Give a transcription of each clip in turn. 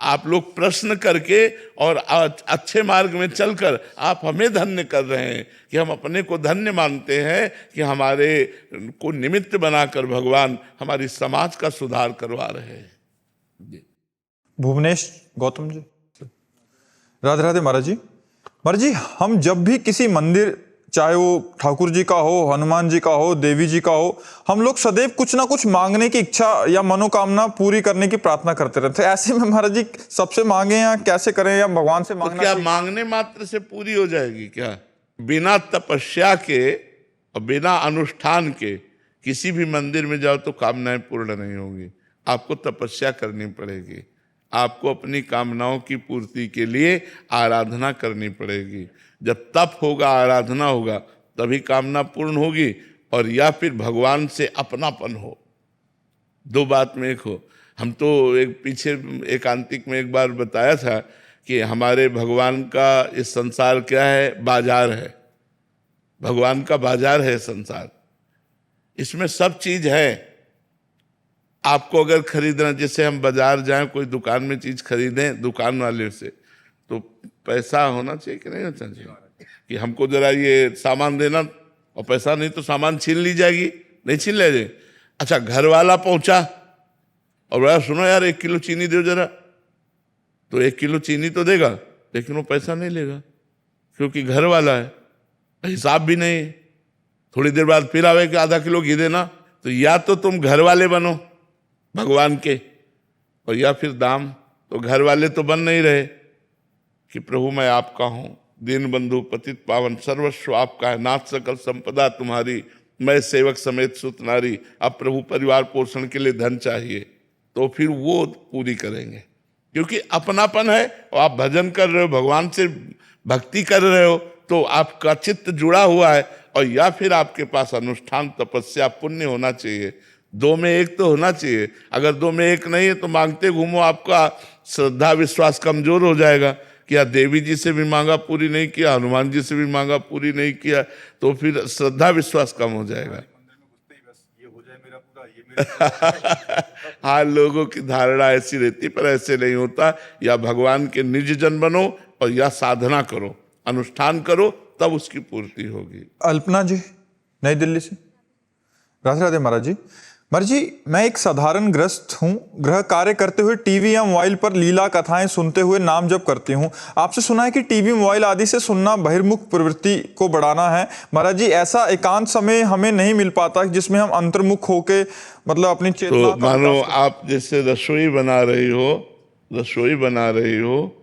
आप लोग प्रश्न करके और अच्छे मार्ग में चलकर आप हमें धन्य कर रहे हैं कि हम अपने को धन्य मानते हैं कि हमारे को निमित्त बनाकर भगवान हमारी समाज का सुधार करवा रहे हैं। भुवनेश गौतम जी। राधे राधे महाराज जी। महाराज जी, हम जब भी किसी मंदिर, चाहे वो ठाकुर जी का हो, हनुमान जी का हो, देवी जी का हो, हम लोग सदैव कुछ ना कुछ मांगने की इच्छा या मनोकामना पूरी करने की प्रार्थना करते रहते हैं। ऐसे में महाराज जी सबसे मांगे या कैसे करें, या भगवान से मांगना? तो क्या मांगने मात्र से पूरी हो जाएगी क्या? बिना तपस्या के और बिना अनुष्ठान के किसी भी मंदिर में जाओ तो कामनाएं पूर्ण नहीं होंगी। आपको तपस्या करनी पड़ेगी, आपको अपनी कामनाओं की पूर्ति के लिए आराधना करनी पड़ेगी। जब तप होगा, आराधना होगा, तभी कामना पूर्ण होगी, और या फिर भगवान से अपनापन हो। दो बात में एक हो। हम तो एक पीछे एकांतिक में एक बार बताया था कि हमारे भगवान का इस संसार क्या है? बाजार है। भगवान का बाजार है संसार, इसमें सब चीज है। आपको अगर खरीदना, जैसे हम बाजार जाएं, कोई दुकान में चीज खरीदें दुकान वाले से, तो पैसा होना चाहिए कि नहीं होना चाहिए? कि हमको जरा ये सामान देना, और पैसा नहीं तो सामान छीन ली जाएगी, नहीं छीन ले जाए। अच्छा, घर वाला पहुंचा और बोला सुनो यार 1 किलो चीनी दो जरा, तो 1 किलो चीनी तो देगा, लेकिन वो पैसा नहीं लेगा, क्योंकि घर वाला है, हिसाब भी नहीं है। थोड़ी देर बाद फिर आवे कि आधा किलो घी देना, तो या तो तुम घर वाले बनो भगवान के, और या फिर दाम। तो घर वाले तो बन नहीं रहे कि प्रभु मैं आपका हूं, दीन बंधु पतित पावन, सर्वस्व आपका है, नाथ सकल संपदा तुम्हारी, मैं सेवक समेत सुत नारी। अब प्रभु परिवार पोषण के लिए धन चाहिए, तो फिर वो पूरी करेंगे, क्योंकि अपनापन है। और आप भजन कर रहे हो, भगवान से भक्ति कर रहे हो, तो आपका चित्त जुड़ा हुआ है। और या फिर आपके पास अनुष्ठान, तपस्या, पुण्य होना चाहिए। 2 में 1 तो होना चाहिए। अगर 2 में 1 नहीं है तो मांगते घूमो, आपका श्रद्धा विश्वास कमजोर हो जाएगा कि यार देवी जी से भी मांगा पूरी नहीं किया, हनुमान जी से भी मांगा पूरी नहीं किया, तो फिर श्रद्धा विश्वास कम हो जाएगा। हाँ, लोगों की धारणा ऐसी रहती, पर ऐसे नहीं होता। या भगवान के निज जन बनो, और या साधना करो, अनुष्ठान करो, तब उसकी पूर्ति होगी। अल्पना जी, नई दिल्ली से। राधे राधे महाराज जी। महाराज जी, मैं एक साधारण गृहस्थ हूँ। गृह कार्य करते हुए टीवी या मोबाइल पर लीला कथाएं सुनते हुए नाम जप करती हूँ। आपसे सुना है कि टीवी, मोबाइल आदि से सुनना बहिर्मुख प्रवृत्ति को बढ़ाना है। महाराज जी, ऐसा एकांत समय हमें नहीं मिल पाता जिसमें हम अंतर्मुख होके मतलब अपनी चेतना तो मानो आप जैसे रसोई बना रही हो,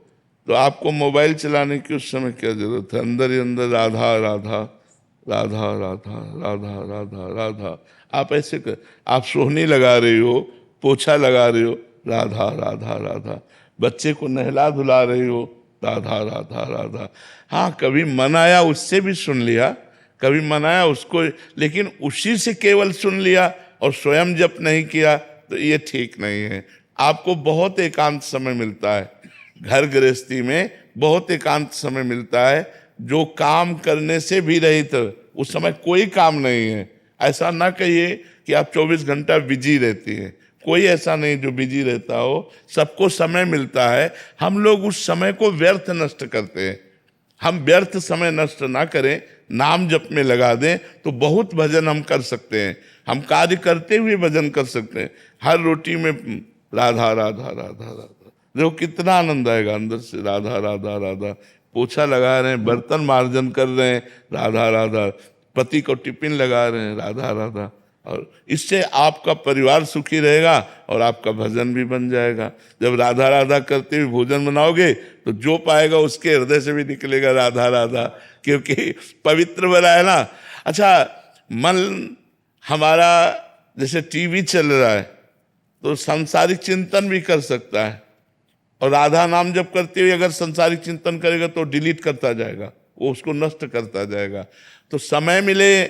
तो आपको मोबाइल चलाने की उस समय क्या जरूरत है? अंदर ही अंदर राधा राधा राधा राधा राधा राधा राधा। आप ऐसे कर, आप सोहनी लगा रही हो, पोछा लगा रही हो, राधा राधा राधा। बच्चे को नहला धुला रही हो, राधा राधा राधा। हाँ, कभी मन आया उससे भी सुन लिया, कभी मन आया उसको, लेकिन उसी से केवल सुन लिया और स्वयं जप नहीं किया, तो ये ठीक नहीं है। आपको बहुत एकांत समय मिलता है, घर गृहस्थी में बहुत एकांत समय मिलता है, जो काम करने से भी रहित, उस समय कोई काम नहीं है। ऐसा ना कहिए कि आप 24 घंटा बिजी रहती हैं, कोई ऐसा नहीं जो बिजी रहता हो। सबको समय मिलता है, हम लोग उस समय को व्यर्थ नष्ट करते हैं। हम व्यर्थ समय नष्ट ना करें, नाम जप में लगा दें, तो बहुत भजन हम कर सकते हैं। हम कार्य करते हुए भजन कर सकते हैं। हर रोटी में राधा राधा राधा राधा, देखो कितना आनंद आएगा अंदर से। राधा राधा राधा, पोछा लगा रहे हैं, बर्तन मार्जन कर रहे हैं, राधा राधा, पति को टिफिन लगा रहे हैं, राधा राधा। और इससे आपका परिवार सुखी रहेगा और आपका भजन भी बन जाएगा। जब राधा राधा करते हुए भोजन बनाओगे तो जो पाएगा उसके हृदय से भी निकलेगा राधा राधा, क्योंकि पवित्र बना है ना। अच्छा, मन हमारा जैसे टीवी चल रहा है तो सांसारिक चिंतन भी कर सकता है, और राधा नाम जब करते हुए अगर संसारिक चिंतन करेगा तो डिलीट करता जाएगा, वो उसको नष्ट करता जाएगा। तो समय मिले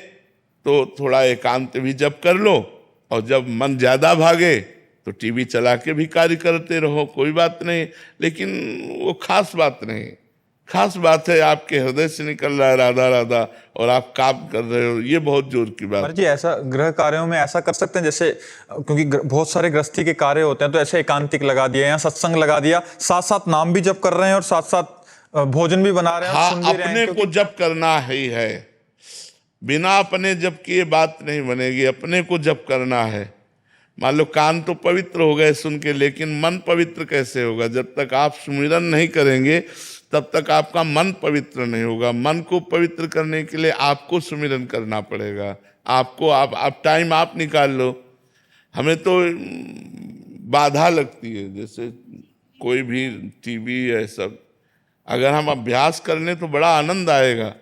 तो थोड़ा एकांत भी जप कर लो, और जब मन ज्यादा भागे तो टीवी चला के भी कार्य करते रहो, कोई बात नहीं, लेकिन वो खास बात नहीं। खास बात है, आपके हृदय से निकल रहा है राधा राधा और आप काम कर रहे हो, ये बहुत जोर की बात। महाराज जी ऐसा गृह कार्यों में ऐसा कर सकते हैं जैसे, क्योंकि बहुत सारे गृहस्थी के कार्य होते हैं, तो ऐसे एकांतिक लगा दिया या सत्संग लगा दिया, साथ साथ नाम भी जप कर रहे हैं और साथ साथ भोजन भी बना रहे हैं और हाँ, सुन भी रहे हैं, अपने को जप करना ही है, बिना अपने जप किए बात नहीं बनेगी, अपने को जप करना है। मान लो कान तो पवित्र हो गए सुन के, लेकिन मन पवित्र कैसे होगा? जब तक आप सुमिरन नहीं करेंगे तब तक आपका मन पवित्र नहीं होगा। मन को पवित्र करने के लिए आपको सुमिरन करना पड़ेगा। आपको आप टाइम आप निकाल लो। हमें तो बाधा लगती है, जैसे कोई भी टीवी है सब, अगर हम अभ्यास कर लें तो बड़ा आनंद आएगा।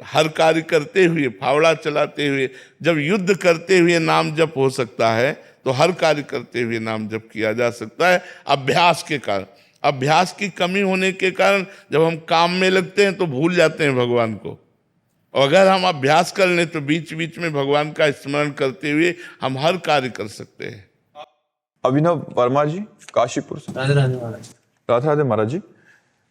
हर कार्य करते हुए, फावड़ा चलाते हुए, जब युद्ध करते हुए नाम जप हो सकता है तो हर कार्य करते हुए नाम जप किया जा सकता है अभ्यास के कारण। अभ्यास की कमी होने के कारण जब हम काम में लगते हैं तो भूल जाते हैं भगवान को। और अगर हम अभ्यास कर लें तो बीच बीच में भगवान का स्मरण करते हुए हम हर कार्य कर सकते हैं। अभिनव वर्मा जी काशीपुर से। राधे राधे महाराज। राधे राधे महाराज जी।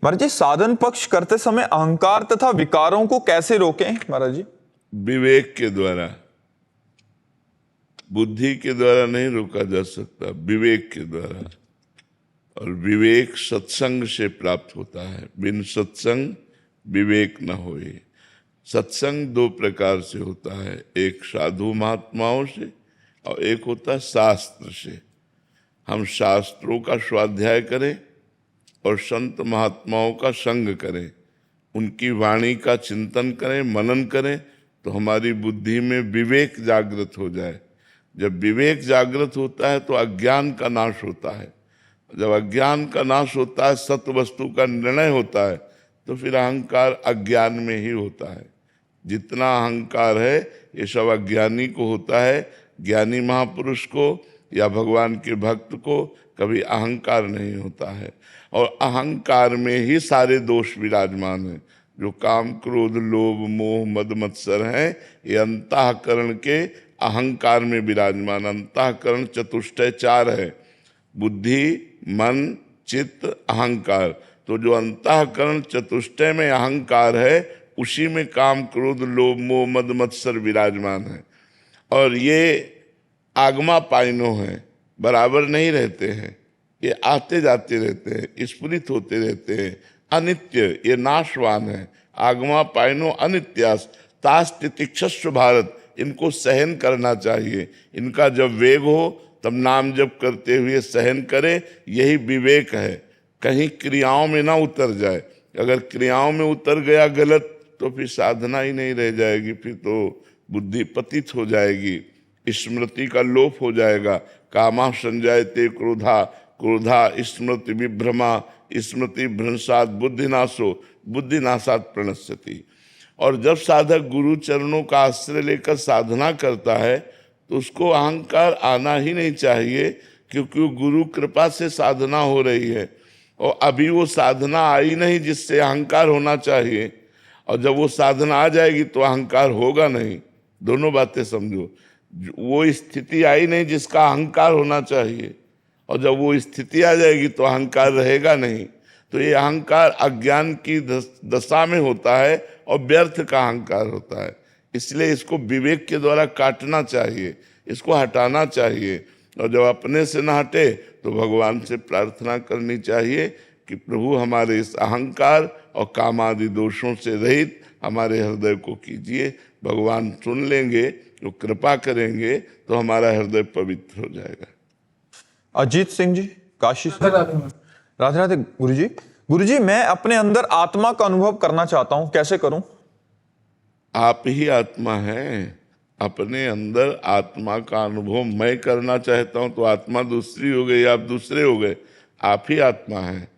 महाराज जी साधन पक्ष करते समय अहंकार तथा विकारों को कैसे रोकें महाराज जी? विवेक के द्वारा, बुद्धि के द्वारा नहीं रोका जा सकता, विवेक के द्वारा। और विवेक सत्संग से प्राप्त होता है, बिन सत्संग विवेक न होए। सत्संग दो प्रकार से होता है, एक साधु महात्माओं से और एक होता है शास्त्र से। हम शास्त्रों का स्वाध्याय करें और संत महात्माओं का संग करें, उनकी वाणी का चिंतन करें, मनन करें, तो हमारी बुद्धि में विवेक जागृत हो जाए। जब विवेक जागृत होता है तो अज्ञान का नाश होता है। जब अज्ञान का नाश होता है, सत्य वस्तु का निर्णय होता है, तो फिर अहंकार अज्ञान में ही होता है। जितना अहंकार है ये सब अज्ञानी को होता है। ज्ञानी महापुरुष को या भगवान के भक्त को कभी अहंकार नहीं होता है। और अहंकार में ही सारे दोष विराजमान हैं। जो काम क्रोध लोभ मोह मद मत्सर हैं, ये अंतःकरण के अहंकार में विराजमान। अंतःकरण चतुष्टय चार है, बुद्धि मन चित्त अहंकार। तो जो अंतःकरण चतुष्टय में अहंकार है, उसी में काम क्रोध लोभ मोह मद मत्सर विराजमान है। और ये आगमा पाइनो हैं, बराबर नहीं रहते हैं, ये आते जाते रहते हैं, स्फुरित होते रहते हैं। अनित्य, ये नाशवान है। आगमा पाइनो अनित्यास तास तितिक्षस्व भारत, इनको सहन करना चाहिए। इनका जब वेग हो तब नाम जप करते हुए सहन करें, यही विवेक है। कहीं क्रियाओं में ना उतर जाए। अगर क्रियाओं में उतर गया गलत तो फिर साधना ही नहीं रह जाएगी, फिर तो बुद्धि पतित हो जाएगी, स्मृति का लोप हो जाएगा। कामा संजायते क्रोधा, क्रोधा स्मृति विभ्रमा, स्मृति भ्रंशात बुद्धिनाशो, बुद्धिनाशात प्रणश्यति। और जब साधक गुरु चरणों का आश्रय लेकर साधना करता है तो उसको अहंकार आना ही नहीं चाहिए, क्योंकि गुरु कृपा से साधना हो रही है। और अभी वो साधना आई नहीं जिससे अहंकार होना चाहिए, और जब वो साधना आ जाएगी तो अहंकार होगा नहीं। दोनों बातें समझो। वो स्थिति आई नहीं जिसका अहंकार होना चाहिए, और जब वो स्थिति आ जाएगी तो अहंकार रहेगा नहीं। तो ये अहंकार अज्ञान की दशा में होता है और व्यर्थ का अहंकार होता है। इसलिए इसको विवेक के द्वारा काटना चाहिए, इसको हटाना चाहिए। और जब अपने से न हटे तो भगवान से प्रार्थना करनी चाहिए कि प्रभु हमारे इस अहंकार और कामादि दोषों से रहित हमारे हृदय को कीजिए। भगवान सुन लेंगे, तो कृपा करेंगे, तो हमारा हृदय पवित्र हो जाएगा। अजीत सिंह जी काशी से। राधे राधे गुरुजी। गुरुजी मैं अपने अंदर आत्मा का अनुभव करना चाहता हूं, कैसे करूं? आप ही आत्मा हैं। अपने अंदर आत्मा का अनुभव मैं करना चाहता हूं तो आत्मा दूसरी हो गई, आप दूसरे हो गए। आप ही आत्मा हैं।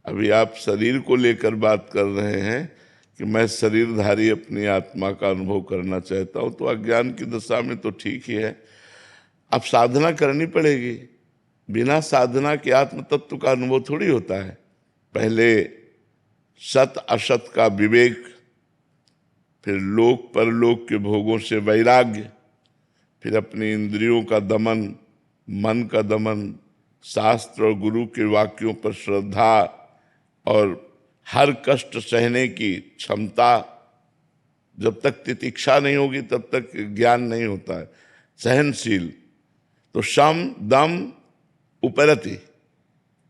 अभी आप शरीर को लेकर बात कर रहे हैं कि मैं शरीरधारी अपनी आत्मा का अनुभव करना चाहता हूं, तो अज्ञान की दशा में तो ठीक ही है। अब साधना करनी पड़ेगी। बिना साधना के आत्म तत्व का अनुभव थोड़ी होता है। पहले सत असत का विवेक, फिर लोक परलोक के भोगों से वैराग्य, फिर अपनी इंद्रियों का दमन, मन का दमन, शास्त्र और गुरु के वाक्यों पर श्रद्धा और हर कष्ट सहने की क्षमता, जब तक तितिक्षा नहीं होगी तब तक ज्ञान नहीं होता है। सहनशील, तो शम दम उपरति,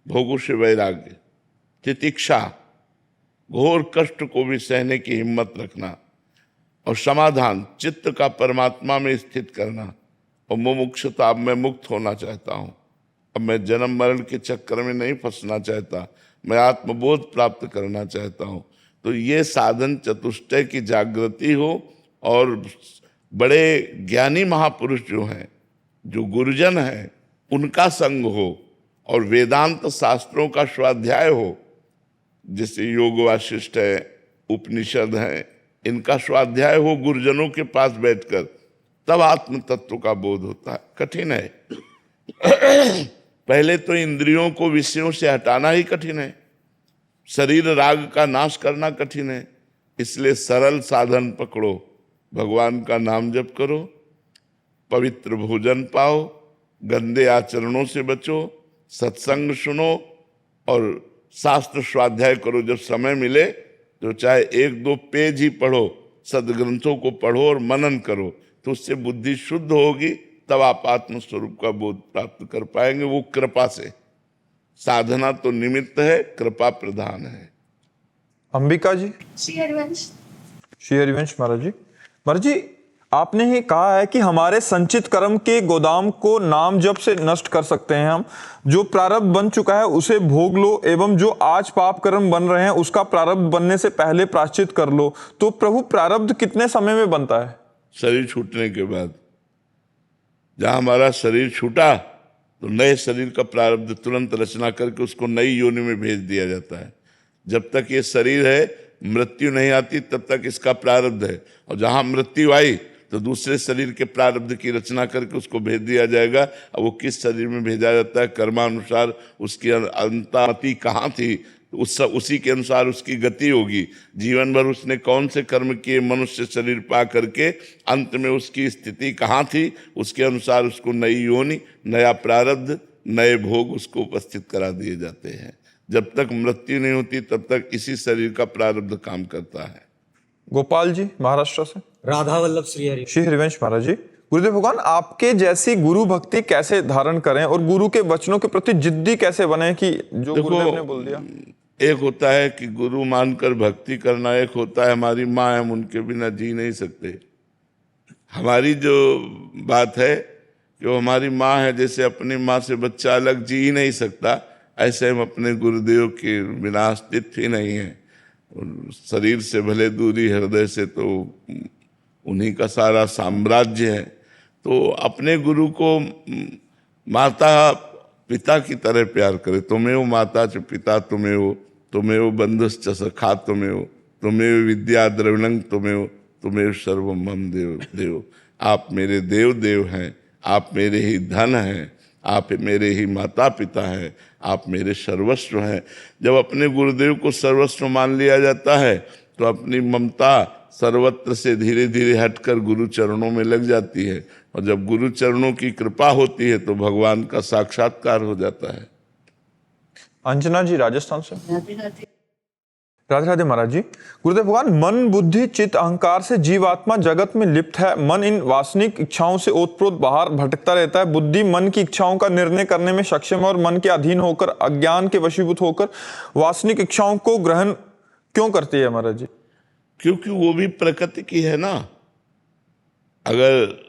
भोगों से वैराग्य, तितिक्षा, घोर कष्ट को भी सहने की हिम्मत रखना, और समाधान, चित्त का परमात्मा में स्थित करना, और मुमुक्षुता, अब मैं मुक्त होना चाहता हूँ, अब मैं जन्म मरण के चक्कर में नहीं फंसना चाहता, मैं आत्मबोध प्राप्त करना चाहता हूँ। तो ये साधन चतुष्टय की जागृति हो, और बड़े ज्ञानी महापुरुष जो हैं, जो गुरुजन हैं, उनका संग हो, और वेदांत शास्त्रों का स्वाध्याय हो, जैसे योग वासिष्ठ है, उपनिषद है, इनका स्वाध्याय हो गुरुजनों के पास बैठकर, तब आत्म तत्व का बोध होता है। कठिन है। पहले तो इंद्रियों को विषयों से हटाना ही कठिन है, शरीर राग का नाश करना कठिन है। इसलिए सरल साधन पकड़ो, भगवान का नाम जप करो, पवित्र भोजन पाओ, गंदे आचरणों से बचो, सत्संग सुनो, और शास्त्र स्वाध्याय करो। जब समय मिले तो चाहे 1-2 पेज ही पढ़ो, सदग्रंथों को पढ़ो और मनन करो, तो उससे बुद्धि शुद्ध होगी, तब आप आत्म स्वरूप का बोध प्राप्त कर पाएंगे, वो कृपा से। साधना तो निमित्त है, कृपा प्रधान है। अंबिका जी। श्री हरिवंश। श्री हरिवंश महाराज जी। महाराज जी, आपने ही कहा है कि हमारे संचित कर्म के गोदाम को नाम जप से नष्ट कर सकते हैं हम। जो प्रारब्ध बन चुका है उसे भोग लो, एवं जो आज पाप कर्म बन रहे हैं उसका प्रारब्ध बनने से पहले प्रायश्चित कर लो। तो प्रभु, प्रारब्ध कितने समय में बनता है? शरीर छूटने के बाद। जहां हमारा शरीर छूटा तो नए शरीर का प्रारब्ध तुरंत रचना करके उसको नई योनि में भेज दिया जाता है। जब तक ये शरीर है, मृत्यु नहीं आती, तब तक इसका प्रारब्ध है। और जहां मृत्यु आई तो दूसरे शरीर के प्रारब्ध की रचना करके उसको भेज दिया जाएगा। अब वो किस शरीर में भेजा जाता है, कर्मानुसार उसकी अंतामति कहाँ थी, उसी के अनुसार उसकी गति होगी। जीवन भर उसने कौन से कर्म किए मनुष्य शरीर पा करके, अंत में उसकी स्थिति कहाँ थी, उसके अनुसार उसको नई योनि, नया प्रारब्ध, नए भोग उसको उपस्थित करा दिए जाते हैं। जब तक मृत्यु नहीं होती तब तक इसी शरीर का प्रारब्ध काम करता है। गोपाल जी, महाराष्ट्र से। राधा वल्लभ श्री हरि। श्री हरिवंश महाराज जी। गुरुदेव भगवान, आपके जैसी गुरु भक्ति कैसे धारण करें और गुरु के वचनों के प्रति जिद्दी कैसे बने कि जो गुरुदेव ने बोल दिया? एक होता है कि गुरु मानकर भक्ति करना, एक होता है हमारी माँ, हम उनके बिना जी नहीं सकते। हमारी जो बात है कि वो हमारी माँ है, जैसे अपनी माँ से बच्चा अलग जी ही नहीं सकता, ऐसे हम अपने गुरुदेव के बिना अस्तित्व ही नहीं है। शरीर से भले दूरी, हृदय से तो उन्हीं का सारा साम्राज्य है। तो अपने गुरु को माता पिता की तरह प्यार करे। तुम्हें माता च पिता तुम्हें, तुम्हें बंधुश्च सखा तुम्हें विद्या द्रविणं तुम्हें सर्वम मम देव। आप मेरे देव देव हैं, आप मेरे ही धन हैं, आप मेरे ही माता पिता हैं, आप मेरे सर्वस्व हैं। जब अपने गुरुदेव को सर्वस्व मान लिया जाता है तो अपनी ममता सर्वत्र से धीरे धीरे हटकर गुरु चरणों में लग जाती है, और जब गुरु चरणों की कृपा होती है तो भगवान का साक्षात्कार हो जाता है। अंजना जी, राजस्थान से। राधे राधे। राधे राधे महाराज जी। गुरुदेव भगवान, मन बुद्धि चित्त अहंकार से जीवात्मा जगत में लिप्त है। मन इन वासनिक इच्छाओं से ओतप्रोत बाहर भटकता रहता है। बुद्धि मन की इच्छाओं का निर्णय करने में सक्षम है और मन के अधीन होकर, अज्ञान के वशीभूत होकर वासनिक इच्छाओं को ग्रहण क्यों करती है महाराज जी? क्योंकि वो भी प्रकृति की है ना। अगर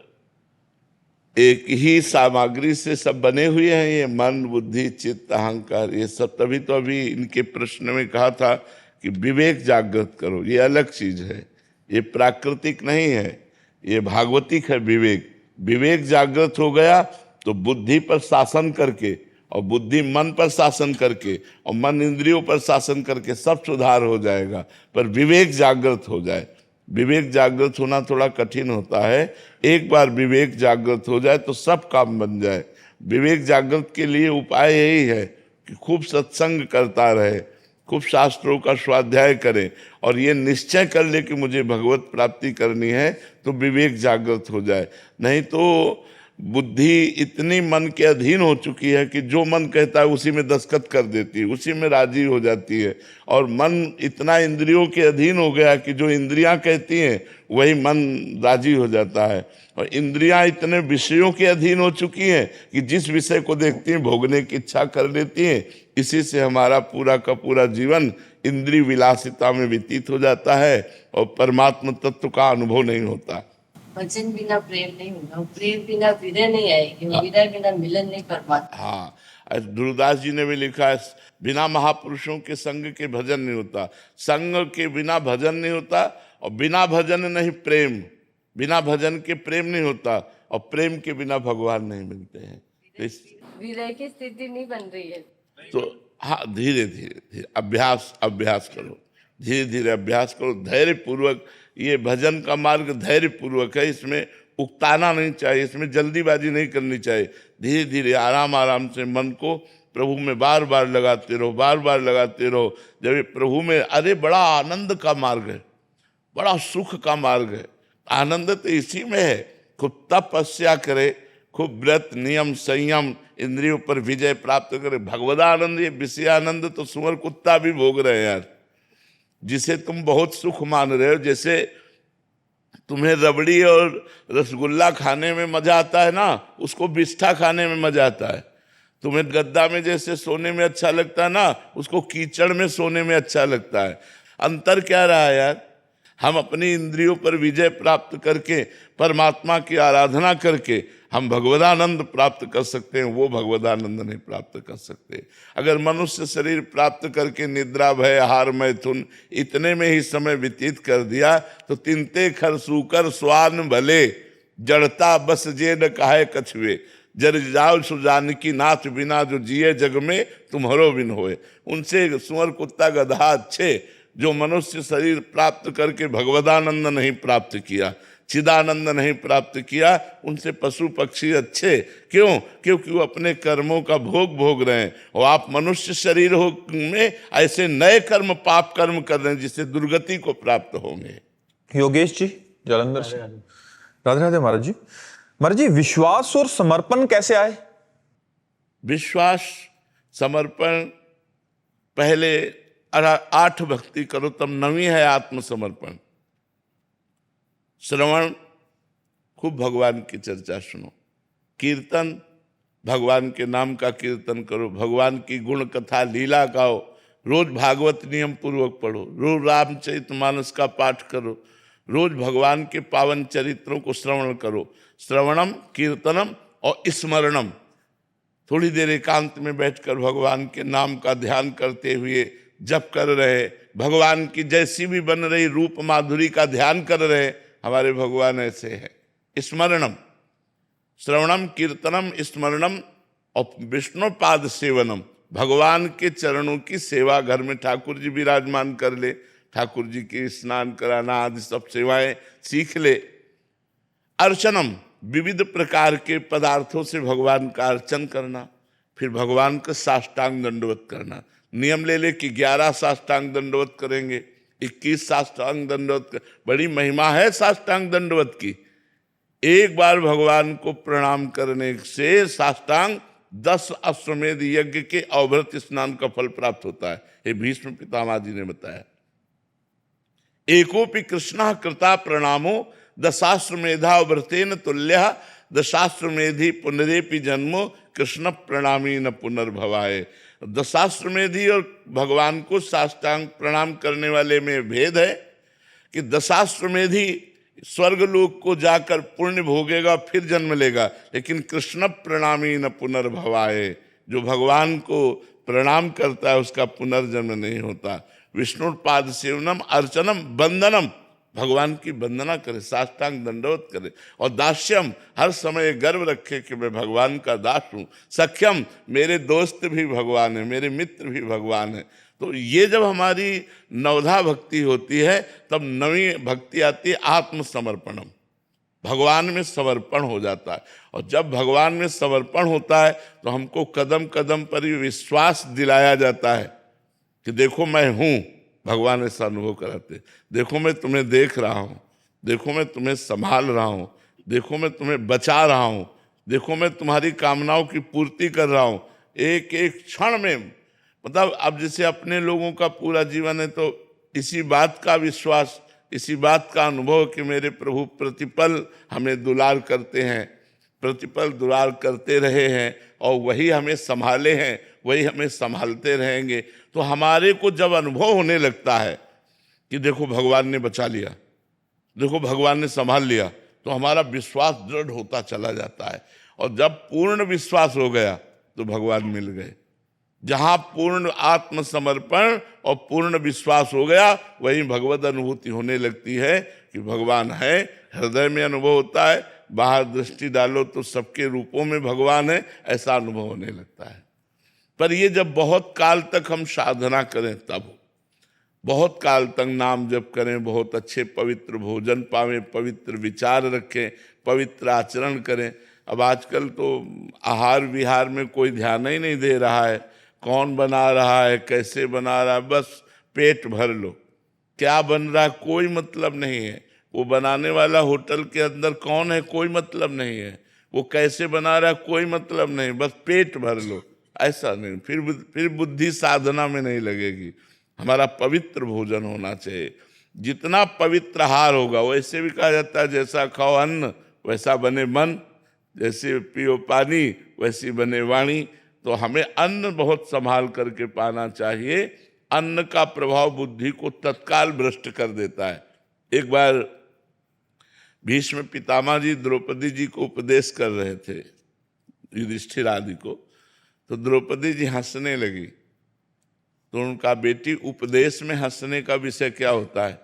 एक ही सामग्री से सब बने हुए हैं, ये मन बुद्धि चित्त अहंकार, ये सब, तभी तो अभी इनके प्रश्न में कहा था कि विवेक जागृत करो। ये अलग चीज है, ये प्राकृतिक नहीं है, ये भागवतिक है। विवेक जागृत हो गया तो बुद्धि पर शासन करके, और बुद्धि मन पर शासन करके, और मन इंद्रियों पर शासन करके सब सुधार हो जाएगा। पर विवेक जागृत हो जाए। विवेक जागृत होना थोड़ा कठिन होता है। एक बार विवेक जागृत हो जाए तो सब काम बन जाए। विवेक जागृत के लिए उपाय यही है कि खूब सत्संग करता रहे, खूब शास्त्रों का स्वाध्याय करे, और ये निश्चय कर ले कि मुझे भगवत प्राप्ति करनी है, तो विवेक जागृत हो जाए। नहीं तो बुद्धि इतनी मन के अधीन हो चुकी है कि जो मन कहता है उसी में दस्तखत कर देती है, उसी में राजी हो जाती है। और मन इतना इंद्रियों के अधीन हो गया कि जो इंद्रियां कहती हैं वही मन राजी हो जाता है। और इंद्रियां इतने विषयों के अधीन हो चुकी हैं कि जिस विषय को देखती हैं भोगने की इच्छा कर लेती हैं। इसी से हमारा पूरा का पूरा जीवन इंद्रिय विलासिता में व्यतीत हो जाता है और परमात्मा तत्व का अनुभव नहीं होता। भजन बिना प्रेम नहीं होगा, प्रेम बिना विरह नहीं आएगी, विरह बिना मिलन नहीं कर पाता। हाँ, ध्रुवदास जी ने भी लिखा है, बिना महापुरुषों के संग के भजन नहीं होता, संग के बिना भजन नहीं होता, और बिना भजन नहीं प्रेम, बिना भजन के प्रेम नहीं होता, और प्रेम के बिना भगवान नहीं मिलते हैं। विरह की स्थिति नहीं बन रही है। तो हाँ, धीरे धीरे अभ्यास करो, धीरे धीरे अभ्यास करो, धैर्य पूर्वक। ये भजन का मार्ग धैर्य पूर्वक है, इसमें उकताना नहीं चाहिए, इसमें जल्दीबाजी नहीं करनी चाहिए। धीरे धीरे आराम से मन को प्रभु में बार बार लगाते रहो, बार बार लगाते रहो। जब ये प्रभु में, अरे बड़ा आनंद का मार्ग है, बड़ा सुख का मार्ग है। आनंद तो इसी में है। खूब तपस्या करे, खूब व्रत नियम संयम, इंद्रियों पर विजय प्राप्त करे। भगवदानंद, ये विषय आनंद तो सुअर कुत्ता भी भोग रहे हैं यार। जिसे तुम बहुत सुख मान रहे हो, जैसे तुम्हें रबड़ी और रसगुल्ला खाने में मजा आता है ना, उसको बिस्ठा खाने में मजा आता है। तुम्हें गद्दा में जैसे सोने में अच्छा लगता है ना, उसको कीचड़ में सोने में अच्छा लगता है। अंतर क्या रहा यार? हम अपनी इंद्रियों पर विजय प्राप्त करके, परमात्मा की आराधना करके हम भगवदानंद प्राप्त कर सकते हैं, वो भगवदानंद नहीं प्राप्त कर सकते। अगर मनुष्य शरीर प्राप्त करके निद्रा भय हार मैथुन इतने में ही समय व्यतीत कर दिया तो तिनते खर सूकर स्वान भले, जड़ता बस जे न काहे कछुए, जर जाओ सुजानकी नाथ बिना जो जिए जग में तुम्हारो बिन होए। उनसे सुअर कुत्ता गधा अच्छे जो मनुष्य शरीर प्राप्त करके भगवदानंद नहीं प्राप्त किया, चिदानंद नहीं प्राप्त किया, उनसे पशु पक्षी अच्छे। क्यों? क्योंकि वो अपने कर्मों का भोग रहे हैं, और आप मनुष्य शरीर में ऐसे नए कर्म पाप कर्म कर रहे हैं जिससे दुर्गति को प्राप्त होंगे। योगेश जी जालंधर से, राधे राधे महाराज जी। महाराज जी, विश्वास और समर्पण कैसे आए? विश्वास समर्पण पहले 8 भक्ति करो, तब 9वीं है आत्मसमर्पण। श्रवण, खूब भगवान की चर्चा सुनो। कीर्तन, भगवान के नाम का कीर्तन करो, भगवान की गुण कथा लीला गाओ। रोज भागवत नियम पूर्वक पढ़ो, रोज रामचरितमानस का पाठ करो, रोज भगवान के पावन चरित्रों को श्रवण करो। श्रवणम, कीर्तनम और स्मरणम। थोड़ी देर एकांत में बैठकर भगवान के नाम का ध्यान करते हुए जप कर रहे, भगवान की जैसी भी बन रही रूप माधुरी का ध्यान कर रहे। हमारे भगवान ऐसे हैं। स्मरणम, श्रवणम, कीर्तनम, स्मरणम और विष्णु पाद सेवनम। भगवान के चरणों की सेवा, घर में ठाकुर जी विराजमान कर ले, ठाकुर जी की स्नान कराना आदि सब सेवाएं सीख ले। अर्चनम, विविध प्रकार के पदार्थों से भगवान का अर्चन करना, फिर भगवान का साष्टांग दंडवत करना। नियम ले ले कि 11 साष्टांग दंडवत करेंगे, 21 साष्टांग दंडवत। बड़ी महिमा है साष्टांग दंडवत की। एक बार भगवान को प्रणाम करने से साष्टांग 10 अश्वमेध यज्ञ के अवभृत स्नान का फल प्राप्त होता है। ये भीष्म पितामह जी ने बताया। एकोपि कृष्ण कृता प्रणामो दशाश्वमेधा व्रतेन तुल्य, दशाश्वमेधि पुनरेपि जन्मो कृष्ण प्रणामी न पुनर्भवाए। दशाश्वमेधि और भगवान को साष्टांग प्रणाम करने वाले में भेद है कि दशाश्वमेधि स्वर्गलोक को जाकर पुण्य भोगेगा फिर जन्म लेगा, लेकिन कृष्ण प्रणामी न पुनर्भवाए, जो भगवान को प्रणाम करता है उसका पुनर्जन्म नहीं होता। विष्णु पाद सेवनम, अर्चनम, वंदनम, भगवान की वंदना करे, साष्टांग दंडवत करे। और दास्यम, हर समय गर्व रखे कि मैं भगवान का दास हूँ। सख्यम, मेरे दोस्त भी भगवान है, मेरे मित्र भी भगवान है। तो ये जब हमारी नवधा भक्ति होती है तब 9वीं भक्ति आती है आत्मसमर्पणम। भगवान में समर्पण हो जाता है, और जब भगवान में समर्पण होता है तो हमको कदम कदम पर ही विश्वास दिलाया जाता है कि देखो मैं हूँ। भगवान ऐसा अनुभव कराते, देखो मैं तुम्हें देख रहा हूँ, देखो मैं तुम्हें संभाल रहा हूँ, देखो मैं तुम्हें बचा रहा हूँ, देखो मैं तुम्हारी कामनाओं की पूर्ति कर रहा हूं एक एक क्षण में। मतलब अब जैसे अपने लोगों का पूरा जीवन है तो इसी बात का विश्वास, इसी बात का अनुभव कि मेरे प्रभु प्रतिपल हमें दुलार करते हैं, प्रतिपल दुलार करते रहे हैं और वही हमें संभाले हैं, वही हमें संभालते रहेंगे। तो हमारे को जब अनुभव होने लगता है कि देखो भगवान ने बचा लिया, देखो भगवान ने संभाल लिया, तो हमारा विश्वास दृढ़ होता चला जाता है। और जब पूर्ण विश्वास हो गया तो भगवान मिल गए। जहां पूर्ण आत्मसमर्पण और पूर्ण विश्वास हो गया वहीं भगवत अनुभूति होने लगती है कि भगवान है। हृदय में अनुभव होता है, बाहर दृष्टि डालो तो सबके रूपों में भगवान है, ऐसा अनुभव होने लगता है। पर ये जब बहुत काल तक हम साधना करें, तब बहुत काल तक नाम जप करें, बहुत अच्छे पवित्र भोजन पावें, पवित्र विचार रखें, पवित्र आचरण करें। अब आजकल तो आहार विहार में कोई ध्यान ही नहीं दे रहा है, कौन बना रहा है, कैसे बना रहा है, बस पेट भर लो। क्या बन रहा है कोई मतलब नहीं है, वो बनाने वाला होटल के अंदर कौन है कोई मतलब नहीं है, वो कैसे बना रहा है कोई मतलब नहीं, बस पेट भर लो। ऐसा नहीं, फिर बुद्धि साधना में नहीं लगेगी। हमारा पवित्र भोजन होना चाहिए। जितना पवित्र आहार होगा, वैसे भी कहा जाता है जैसा खाओ अन्न वैसा बने मन, जैसे पियो पानी वैसी बने वाणी। तो हमें अन्न बहुत संभाल करके पाना चाहिए। अन्न का प्रभाव बुद्धि को तत्काल भ्रष्ट कर देता है। एक बार भीष्म पितामह जी द्रौपदी जी को उपदेश कर रहे थे, युधिष्ठिर आदि को, तो द्रौपदी जी हंसने लगी। तो उनका बेटी उपदेश में हंसने का विषय क्या होता है,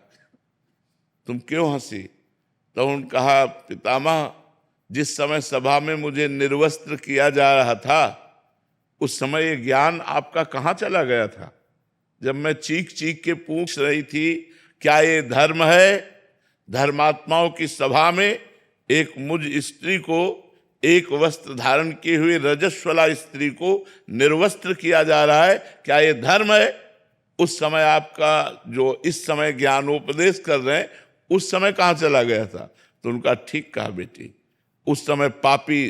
तुम क्यों हंसी? तो उन्होंने कहा पितामह, जिस समय सभा में मुझे निर्वस्त्र किया जा रहा था उस समय ये ज्ञान आपका कहाँ चला गया था? जब मैं चीख चीख के पूछ रही थी क्या ये धर्म है, धर्मात्माओं की सभा में एक मुझ स्त्री को, एक वस्त्र धारण किए हुए रजस्वला स्त्री को निर्वस्त्र किया जा रहा है, क्या ये धर्म है? उस समय आपका जो इस समय ज्ञानोपदेश कर रहे हैं उस समय कहाँ चला गया था? तो उनका ठीक कहा बेटी, उस समय पापी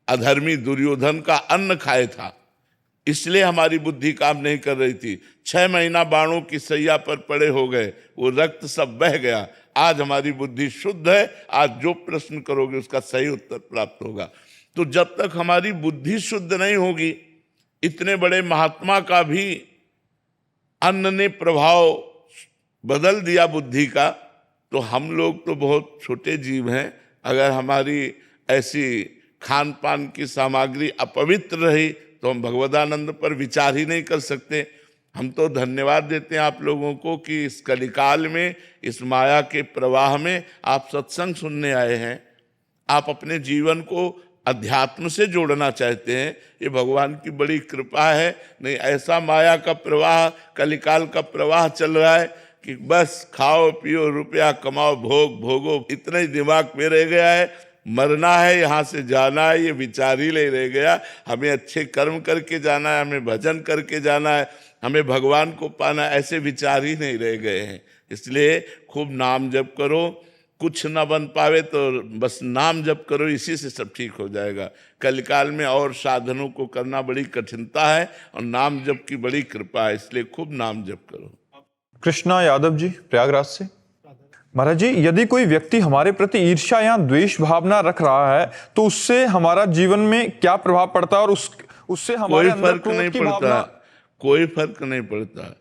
अधर्मी दुर्योधन का अन्न खाए था, इसलिए हमारी बुद्धि काम नहीं कर रही थी। 6 महीना बाणों की सैया पर पड़े हो गए, वो रक्त सब बह गया। आज हमारी बुद्धि शुद्ध है, आज जो प्रश्न करोगे उसका सही उत्तर प्राप्त होगा। तो जब तक हमारी बुद्धि शुद्ध नहीं होगी, इतने बड़े महात्मा का भी अन्न ने प्रभाव बदल दिया बुद्धि का, तो हम लोग तो बहुत छोटे जीव हैं। अगर हमारी ऐसी खान पान की सामग्री अपवित्र रही तो हम भगवदानंद पर विचार ही नहीं कर सकते। हम तो धन्यवाद देते हैं आप लोगों को कि इस कलिकाल में, इस माया के प्रवाह में आप सत्संग सुनने आए हैं, आप अपने जीवन को अध्यात्म से जोड़ना चाहते हैं। ये भगवान की बड़ी कृपा है। नहीं ऐसा माया का प्रवाह, कलिकाल का प्रवाह चल रहा है कि बस खाओ पियो, रुपया कमाओ, भोग भोगो, इतना ही दिमाग में रह गया है। मरना है, यहाँ से जाना है, ये विचार ही नहीं रह गया। हमें अच्छे कर्म करके जाना है, हमें भजन करके जाना है, हमें भगवान को पाना है, ऐसे विचार ही नहीं रह गए हैं। इसलिए खूब नाम जप करो, कुछ न बन पावे तो बस नाम जप करो, इसी से सब ठीक हो जाएगा। कलिकाल में और साधनों को करना बड़ी कठिनता है और नाम जप की बड़ी कृपा है, इसलिए खूब नाम जप करो। कृष्णा यादव जी प्रयागराज से। महाराज जी, यदि कोई व्यक्ति हमारे प्रति ईर्ष्या या द्वेष भावना रख रहा है तो उससे हमारा जीवन में क्या प्रभाव पड़ता है और उससे हमारे अंदर क्रोध की भावना? कोई फर्क नहीं पड़ता।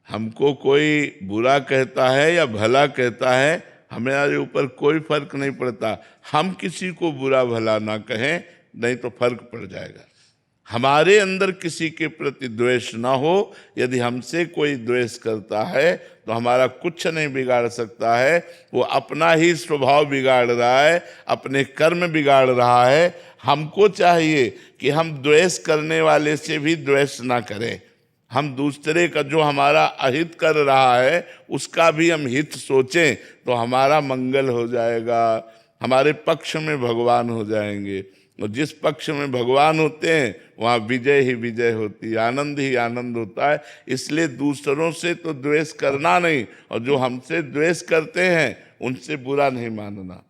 हमको कोई बुरा कहता है या भला कहता है, हमारे ऊपर कोई फर्क नहीं पड़ता। हम किसी को बुरा भला ना कहें, नहीं तो फर्क पड़ जाएगा। हमारे अंदर किसी के प्रति द्वेष ना हो। यदि हमसे कोई द्वेष करता है तो हमारा कुछ नहीं बिगाड़ सकता है, वो अपना ही स्वभाव बिगाड़ रहा है, अपने कर्म बिगाड़ रहा है। हमको चाहिए कि हम द्वेष करने वाले से भी द्वेष ना करें। हम दूसरे का जो हमारा अहित कर रहा है उसका भी हम हित सोचें तो हमारा मंगल हो जाएगा, हमारे पक्ष में भगवान हो जाएंगे। और जिस पक्ष में भगवान होते हैं वहाँ विजय ही विजय होती है, आनंद ही आनंद होता है। इसलिए दूसरों से तो द्वेष करना नहीं, और जो हमसे द्वेष करते हैं उनसे बुरा नहीं मानना।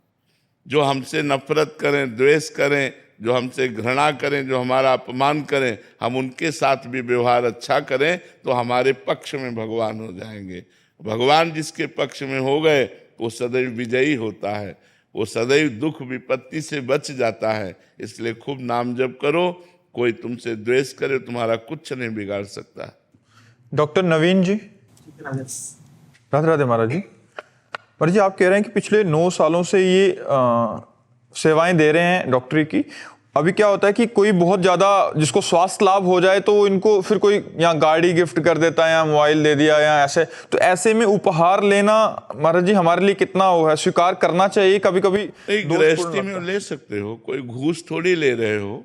जो हमसे नफरत करें, द्वेष करें, जो हमसे घृणा करें, जो हमारा अपमान करें, हम उनके साथ भी व्यवहार अच्छा करें तो हमारे पक्ष में भगवान हो जाएंगे। भगवान जिसके पक्ष में हो गए वो सदैव विजयी होता है, वो सदैव दुख विपत्ति से बच जाता है। इसलिए खूब नाम जप करो, कोई तुमसे द्वेष करे तुम्हारा कुछ नहीं बिगाड़ सकता। डॉक्टर नवीन जी, राधे राधे महाराज जी। महाराज जी, आप कह रहे हैं कि पिछले 9 सालों से ये सेवाएं दे रहे हैं डॉक्टरी की। अभी क्या होता है कि कोई बहुत ज़्यादा जिसको स्वास्थ्य लाभ हो जाए तो इनको फिर कोई यहाँ गाड़ी गिफ्ट कर देता है या मोबाइल दे दिया या ऐसे, तो ऐसे में उपहार लेना महाराज जी हमारे लिए कितना वो है, स्वीकार करना चाहिए? कभी कभी गृहस्थी में ले सकते हो, कोई घूस थोड़ी ले रहे हो।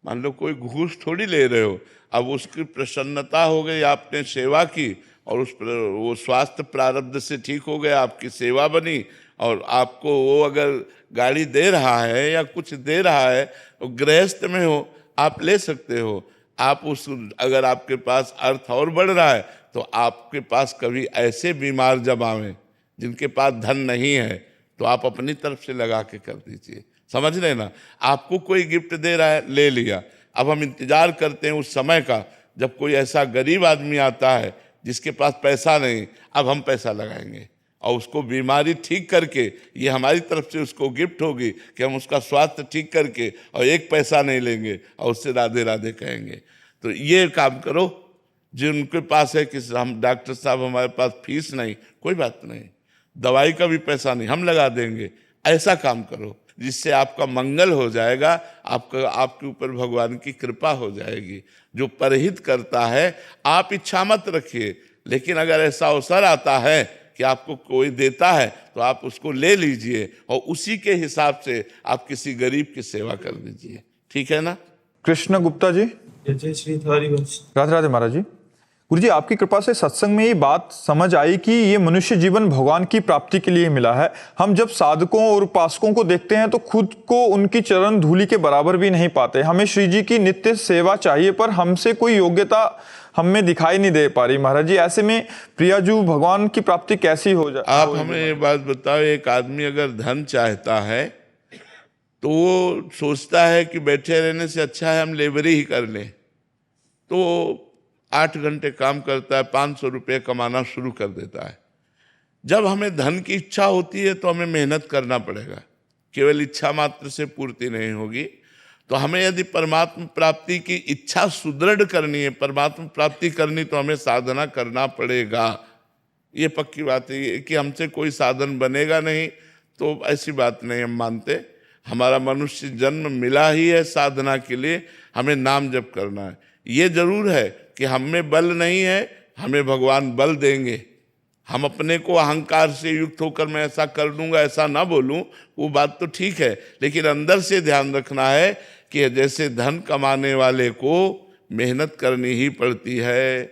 मान लो कोई घूस थोड़ी ले रहे हो, अब उसकी प्रसन्नता हो गई, आपने सेवा की और वो स्वास्थ्य प्रारब्ध से ठीक हो गया, आपकी सेवा बनी और आपको वो अगर गाड़ी दे रहा है या कुछ दे रहा है तो गृहस्थ में हो, आप ले सकते हो। आप उस अगर आपके पास अर्थ और बढ़ रहा है तो आपके पास कभी ऐसे बीमार जब आवे जिनके पास धन नहीं है तो आप अपनी तरफ से लगा के कर दीजिए। समझ रहे ना, आपको कोई गिफ्ट दे रहा है, ले लिया। अब हम इंतजार करते हैं उस समय का जब कोई ऐसा गरीब आदमी आता है जिसके पास पैसा नहीं, अब हम पैसा लगाएंगे और उसको बीमारी ठीक करके, ये हमारी तरफ से उसको गिफ्ट होगी कि हम उसका स्वास्थ्य ठीक करके और एक पैसा नहीं लेंगे और उससे राधे राधे कहेंगे। तो ये काम करो। जिनके पास है कि हम डॉक्टर साहब हमारे पास फीस नहीं, कोई बात नहीं, दवाई का भी पैसा नहीं, हम लगा देंगे, ऐसा काम करो जिससे आपका मंगल हो जाएगा, आपके ऊपर भगवान की कृपा हो जाएगी। जो परहित करता है आप इच्छा मत रखिए, लेकिन अगर ऐसा अवसर आता है कि आपको कोई देता है तो आप उसको ले लीजिए और उसी के हिसाब से आप किसी गरीब की सेवा कर दीजिए। ठीक है ना? कृष्ण गुप्ता जी, जय श्री हरिवंश। राधे राधे महाराज जी। गुरु जी, आपकी कृपा से सत्संग में ये बात समझ आई कि ये मनुष्य जीवन भगवान की प्राप्ति के लिए मिला है। हम जब साधकों और उपासकों को देखते हैं तो खुद को उनकी चरण धूलि के बराबर भी नहीं पाते। हमें श्री जी की नित्य सेवा चाहिए पर हमसे कोई योग्यता हमें दिखाई नहीं दे पा रही। महाराज जी, ऐसे में प्रियाजू भगवान की प्राप्ति कैसी हो जाए? आप हमें ये बात बताओ, एक आदमी अगर धन चाहता है तो वो सोचता है कि बैठे रहने से अच्छा है हम लेबरी ही कर लें, तो 8 घंटे काम करता है, 500 रुपये कमाना शुरू कर देता है। जब हमें धन की इच्छा होती है तो हमें मेहनत करना पड़ेगा, केवल इच्छा मात्र से पूर्ति नहीं होगी। तो हमें यदि परमात्मा प्राप्ति की इच्छा सुदृढ़ करनी है, परमात्मा प्राप्ति करनी, तो हमें साधना करना पड़ेगा। ये पक्की बात है कि हमसे कोई साधन बनेगा नहीं, तो ऐसी बात नहीं हम मानते। हमारा मनुष्य जन्म मिला ही है साधना के लिए, हमें नाम जप करना है। ये जरूर है कि हम में बल नहीं है, हमें भगवान बल देंगे। हम अपने को अहंकार से युक्त होकर मैं ऐसा कर दूंगा, ऐसा ना बोलूं, वो बात तो ठीक है, लेकिन अंदर से ध्यान रखना है कि जैसे धन कमाने वाले को मेहनत करनी ही पड़ती है,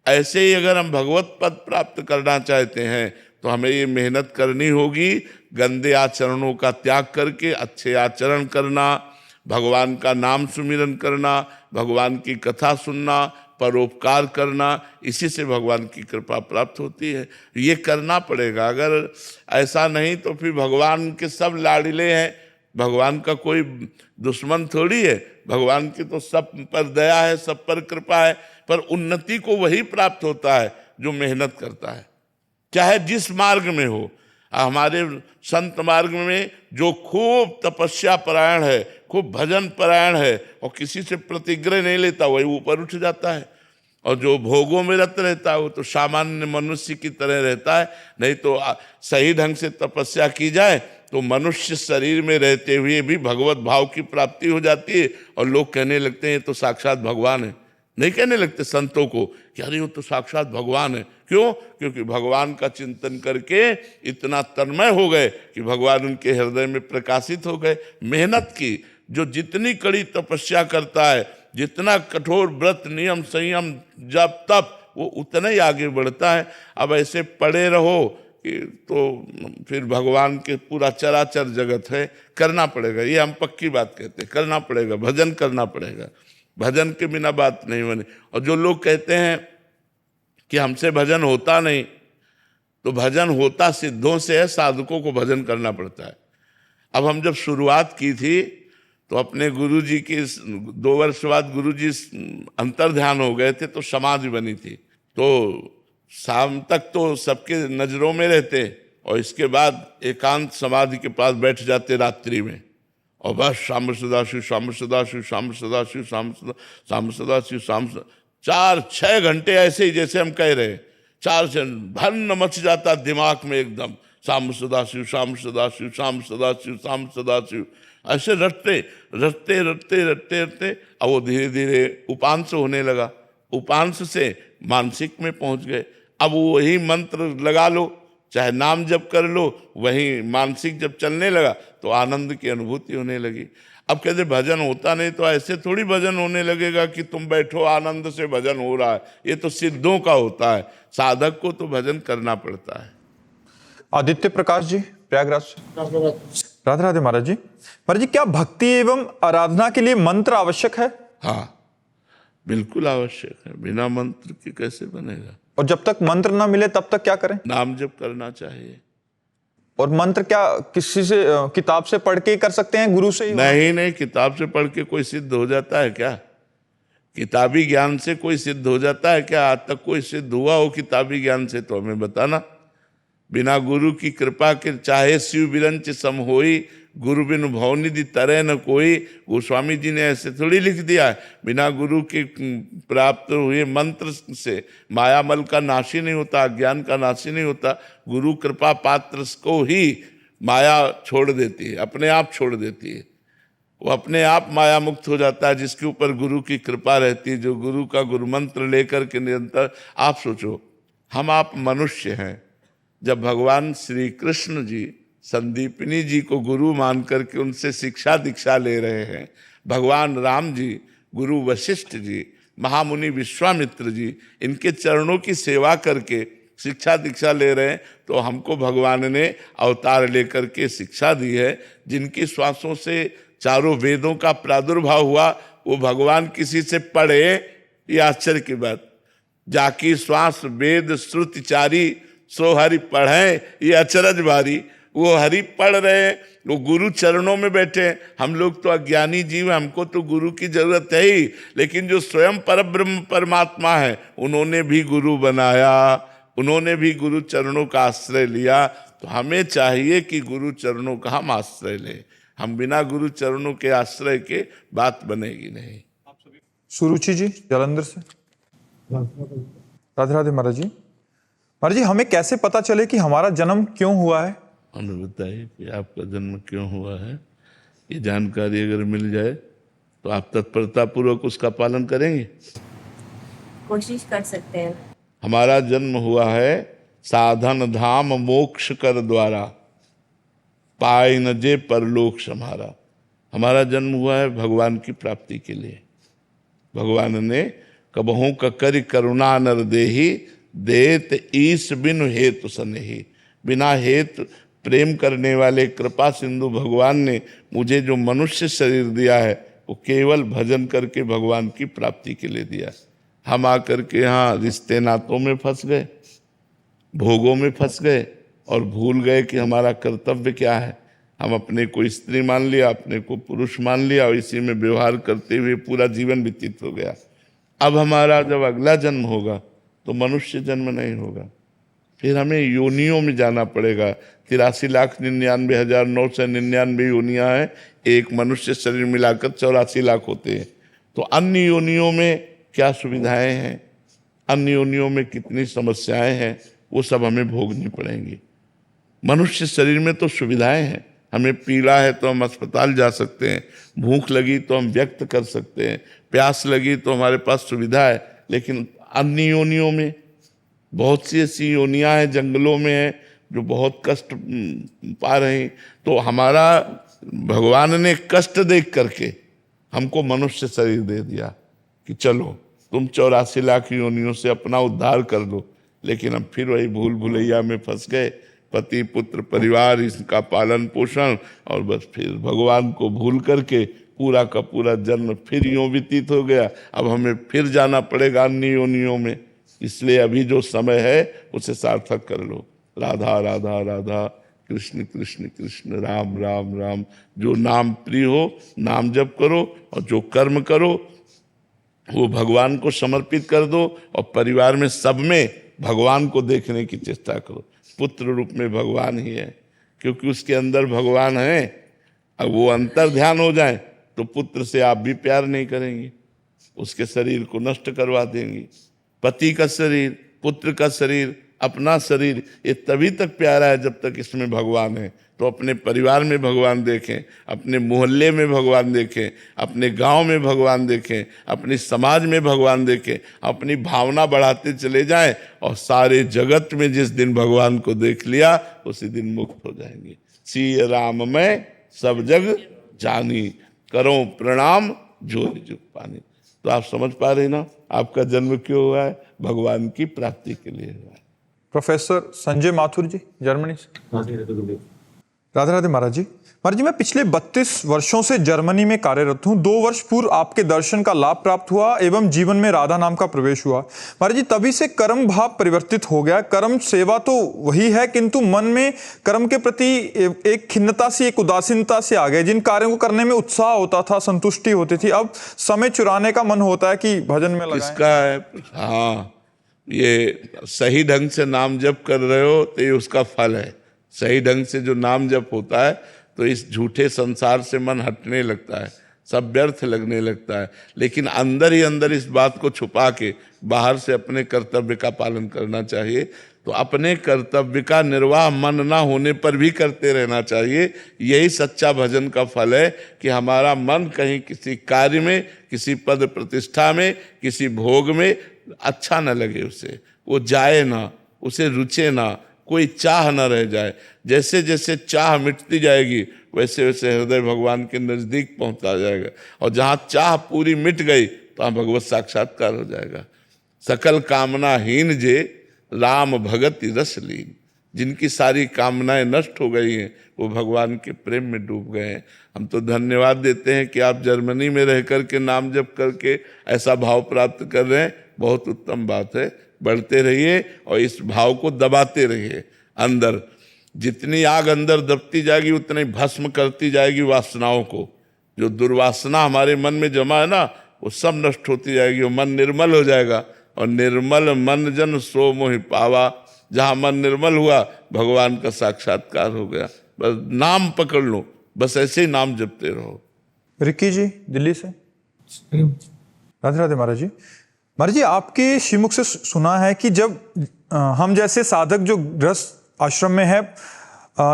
ऐसे ही अगर हम भगवत पद प्राप्त करना चाहते हैं तो हमें ये मेहनत करनी होगी। गंदे आचरणों का त्याग करके अच्छे आचरण करना, भगवान का नाम सुमिरन करना, भगवान की कथा सुनना, परोपकार करना, इसी से भगवान की कृपा प्राप्त होती है। ये करना पड़ेगा। अगर ऐसा नहीं तो फिर भगवान के सब लाडले हैं, भगवान का कोई दुश्मन थोड़ी है। भगवान की तो सब पर दया है, सब पर कृपा है, पर उन्नति को वही प्राप्त होता है जो मेहनत करता है, चाहे जिस मार्ग में हो। हमारे संत मार्ग में जो खूब तपस्या परायण है, खूब भजन परायण है और किसी से प्रतिग्रह नहीं लेता, वही ऊपर उठ जाता है। और जो भोगों में रत रहता है वो तो सामान्य मनुष्य की तरह रहता है। नहीं तो सही ढंग से तपस्या की जाए तो मनुष्य शरीर में रहते हुए भी भगवत भाव की प्राप्ति हो जाती है और लोग कहने लगते हैं तो साक्षात भगवान है। नहीं कहने लगते संतों को कि अरे वो तो साक्षात भगवान है। क्यों? क्योंकि भगवान का चिंतन करके इतना तन्मय हो गए कि भगवान उनके हृदय में प्रकाशित हो गए। मेहनत की, जो जितनी कड़ी तपस्या करता है, जितना कठोर व्रत नियम संयम जप तप, वो उतना ही आगे बढ़ता है। अब ऐसे पड़े रहो कि तो फिर भगवान के पूरा चराचर जगत है, करना पड़ेगा। ये हम पक्की बात कहते हैं, करना पड़ेगा, भजन करना पड़ेगा, भजन के बिना बात नहीं बने। और जो लोग कहते हैं कि हमसे भजन होता नहीं, तो भजन होता सिद्धों से है, साधकों को भजन करना पड़ता है। अब हम जब शुरुआत की थी तो अपने गुरु जी के 2 वर्ष बाद गुरु जी अंतर ध्यान हो गए थे, तो समाधि बनी थी। तो शाम तक तो सबके नजरों में रहते और इसके बाद एकांत समाधि के पास बैठ जाते रात्रि में, और बस श्याम सदाशिव श्याम सदाशिव श्याम सदाशिव श्याम सदाशिव श्याम 4-6 घंटे ऐसे ही जैसे हम कह रहे, 4 भन्न मच जाता दिमाग में एकदम, श्याम सदाशिव श्याम सदाशिव श्याम सदाशिव श्याम सदाशिव, ऐसे रटते रटते रटते रटते रटते। अब वो धीरे धीरे उपांश होने लगा, उपांश से मानसिक में पहुंच गए। अब वही मंत्र लगा लो, चाहे नाम जप कर लो, वही मानसिक जब चलने लगा तो आनंद की अनुभूति होने लगी। अब कहते भजन होता नहीं, तो ऐसे थोड़ी भजन होने लगेगा कि तुम बैठो आनंद से भजन हो रहा है, ये तो सिद्धों का होता है, साधक को तो भजन करना पड़ता है। आदित्य प्रकाश जी, प्रयागराज से। राधे राधे महाराज जी। महाराज जी, क्या भक्ति एवं आराधना के लिए मंत्र आवश्यक है? हाँ, बिल्कुल आवश्यक है, बिना मंत्र के कैसे बनेगा। और जब तक मंत्र ना मिले तब तक क्या करें? नाम जप करना चाहिए। और मंत्र क्या किसी से किताब से पढ़ के कर सकते हैं, गुरु से ही? नहीं, किताब से पढ़ के कोई सिद्ध हो जाता है क्या? किताबी ज्ञान से कोई सिद्ध हो जाता है क्या? आज तक कोई सिद्ध हुआ हो किताबी ज्ञान से तो हमें बताना। बिना गुरु की कृपा के चाहे शिव बिरंच सम होई, गुरु बिन भवनिधि तरह न कोई। गोस्वामी जी ने ऐसे थोड़ी लिख दिया है। बिना गुरु के प्राप्त हुए मंत्र से मायामल का नाशी नहीं होता, ज्ञान का नाशी नहीं होता। गुरु कृपा पात्र को ही माया छोड़ देती है, अपने आप छोड़ देती है। वो अपने आप माया मुक्त हो जाता है जिसके ऊपर गुरु की कृपा रहती है, जो गुरु का गुरु मंत्र लेकर के निरंतर। आप सोचो, हम आप मनुष्य हैं, जब भगवान श्री कृष्ण जी संदीपनी जी को गुरु मान करके उनसे शिक्षा दीक्षा ले रहे हैं, भगवान राम जी, गुरु वशिष्ठ जी, महामुनि विश्वामित्र जी, इनके चरणों की सेवा करके शिक्षा दीक्षा ले रहे हैं, तो हमको भगवान ने अवतार लेकर के शिक्षा दी है। जिनकी श्वासों से चारों वेदों का प्रादुर्भाव हुआ, वो भगवान किसी से पढ़े, ये आश्चर्य की बात। जाकी श्वास वेद श्रुति चारी, सो हरि पढ़े, ये अचरज भारी। वो हरि पढ़ रहे हैं, वो गुरु चरणों में बैठे हैं। हम लोग तो अज्ञानी जीव, हमको तो गुरु की जरूरत है ही, लेकिन जो स्वयं परब्रह्म परमात्मा है, उन्होंने भी गुरु बनाया, उन्होंने भी गुरु चरणों का आश्रय लिया। तो हमें चाहिए कि गुरु चरणों का हम आश्रय लें। हम बिना गुरु चरणों के आश्रय के बात बनेगी नहीं। सुरुचि जी, जालंधर से। राधे राधे महाराज जी। महाराज जी, हमें कैसे पता चले कि हमारा जन्म क्यों हुआ है? हमें बताइए कि आपका जन्म क्यों हुआ है। ये जानकारी अगर मिल जाए तो आप तत्परता पूर्वक उसका पालन करेंगे। कोशिश कर सकते हैं। हमारा जन्म हुआ है साधन धाम मोक्ष कर द्वारा, पाए न जे परलोक सम्हारा। हमारा जन्म हुआ है भगवान की प्राप्ति के लिए। भगवान ने कबहू का करि करुणा नर देही, देत ईश बिनु हेतु सनेही। बिना हेतु प्रेम करने वाले कृपा सिंधु भगवान ने मुझे जो मनुष्य शरीर दिया है, वो केवल भजन करके भगवान की प्राप्ति के लिए दिया। हम आकर के यहाँ रिश्ते नातों में फंस गए, भोगों में फंस गए और भूल गए कि हमारा कर्तव्य क्या है। हम अपने को स्त्री मान लिया, अपने को पुरुष मान लिया और इसी में व्यवहार करते हुए पूरा जीवन व्यतीत हो गया। अब हमारा जब अगला जन्म होगा तो मनुष्य जन्म नहीं होगा, फिर हमें योनियों में जाना पड़ेगा। 83,99,999 योनियाँ हैं, एक मनुष्य शरीर मिलाकर 84 लाख होते हैं। तो अन्य योनियों में क्या सुविधाएं हैं, अन्य योनियों में कितनी समस्याएं हैं, वो सब हमें भोगनी पड़ेंगी। मनुष्य शरीर में तो सुविधाएं हैं, हमें पीड़ा है तो हम अस्पताल जा सकते हैं, भूख लगी तो हम व्यक्त कर सकते हैं, प्यास लगी तो हमारे पास सुविधा है। लेकिन अन्य योनियों में बहुत सी ऐसी योनियां हैं, जंगलों में हैं, जो बहुत कष्ट पा रही। तो हमारा भगवान ने कष्ट देख करके हमको मनुष्य शरीर दे दिया कि चलो तुम 84 लाख योनियों से अपना उद्धार कर लो। लेकिन हम फिर वही भूल भुलैया में फंस गए, पति पुत्र परिवार इसका पालन पोषण, और बस फिर भगवान को भूल करके पूरा का पूरा जन्म फिर यूं व्यतीत हो गया। अब हमें फिर जाना पड़ेगा अन्य योनियों में। इसलिए अभी जो समय है उसे सार्थक कर लो। राधा राधा राधा, कृष्ण कृष्ण कृष्ण राम राम राम। जो नाम प्रिय हो नाम जप करो, और जो कर्म करो वो भगवान को समर्पित कर दो, और परिवार में सब में भगवान को देखने की चेष्टा करो। पुत्र रूप में भगवान ही है, क्योंकि उसके अंदर भगवान है। अब वो अंतर ध्यान हो जाए तो पुत्र से आप भी प्यार नहीं करेंगे, उसके शरीर को नष्ट करवा देंगे। पति का शरीर, पुत्र का शरीर, अपना शरीर, ये तभी तक प्यारा है जब तक इसमें भगवान है। तो अपने परिवार में भगवान देखें, अपने मोहल्ले में भगवान देखें, अपने गांव में भगवान देखें, अपने समाज में भगवान देखें, अपनी भावना बढ़ाते चले जाएं, और सारे जगत में जिस दिन भगवान को देख लिया उसी दिन मुक्त हो जाएंगे। सिय राम में सब जग जानी, करो प्रणाम जो निज पानी। तो आप समझ पा रहे ना, आपका जन्म क्यों हुआ है? भगवान की प्राप्ति के लिए हुआ है। प्रोफेसर संजय माथुर जी, जर्मनी से। राधे राधे महाराज जी। महाराज जी, मैं पिछले 32 वर्षों से जर्मनी में कार्यरत हूँ। 2 वर्ष पूर्व आपके दर्शन का लाभ प्राप्त हुआ एवं जीवन में राधा नाम का प्रवेश हुआ। महाराज जी, तभी से कर्म भाव परिवर्तित हो गया। कर्म सेवा तो वही है, किंतु मन में कर्म के प्रति एक खिन्नता सी, एक उदासीनता से आ गई। जिन कार्यों को करने में उत्साह होता था, संतुष्टि होती थी, अब समय चुराने का मन होता है कि भजन में लगाएं। किसका है? हाँ, ये सही ढंग से नाम जप कर रहे हो तो ये उसका फल है। सही ढंग से जो नाम जप होता है तो इस झूठे संसार से मन हटने लगता है, सब व्यर्थ लगने लगता है। लेकिन अंदर ही अंदर इस बात को छुपा के बाहर से अपने कर्तव्य का पालन करना चाहिए। तो अपने कर्तव्य का निर्वाह मन ना होने पर भी करते रहना चाहिए। यही सच्चा भजन का फल है कि हमारा मन कहीं किसी कार्य में, किसी पद प्रतिष्ठा में, किसी भोग में अच्छा न लगे, उसे वो जाए ना, उसे रुचे ना, कोई चाह न रह जाए। जैसे जैसे चाह मिटती जाएगी वैसे वैसे हृदय भगवान के नजदीक पहुंचता जाएगा, और जहां चाह पूरी मिट गई तो वहां भगवत साक्षात्कार हो जाएगा। सकल कामनाहीन जे राम भगति रस लीन। जिनकी सारी कामनाएं नष्ट हो गई हैं वो भगवान के प्रेम में डूब गए हैं। हम तो धन्यवाद देते हैं कि आप जर्मनी में रह करके नाम जप करके ऐसा भाव प्राप्त कर रहे हैं। बहुत उत्तम बात है, बढ़ते रहिए और इस भाव को दबाते रहिए। अंदर जितनी आग अंदर दबती जाएगी उतनी भस्म करती जाएगी वासनाओं को। जो दुर्वासना हमारे मन में जमा है ना, वो सब नष्ट होती जाएगी, वो मन निर्मल हो जाएगा। और निर्मल मन जन सो मोहि पावा। जहाँ मन निर्मल हुआ भगवान का साक्षात्कार हो गया। बस नाम पकड़ लो, बस ऐसे ही नाम जपते रहो। रिक्की जी, दिल्ली से। राधे राधे महाराज जी। महाराज जी, आपके श्रीमुख से सुना है कि जब हम जैसे साधक जो गृहस्थ आश्रम में है,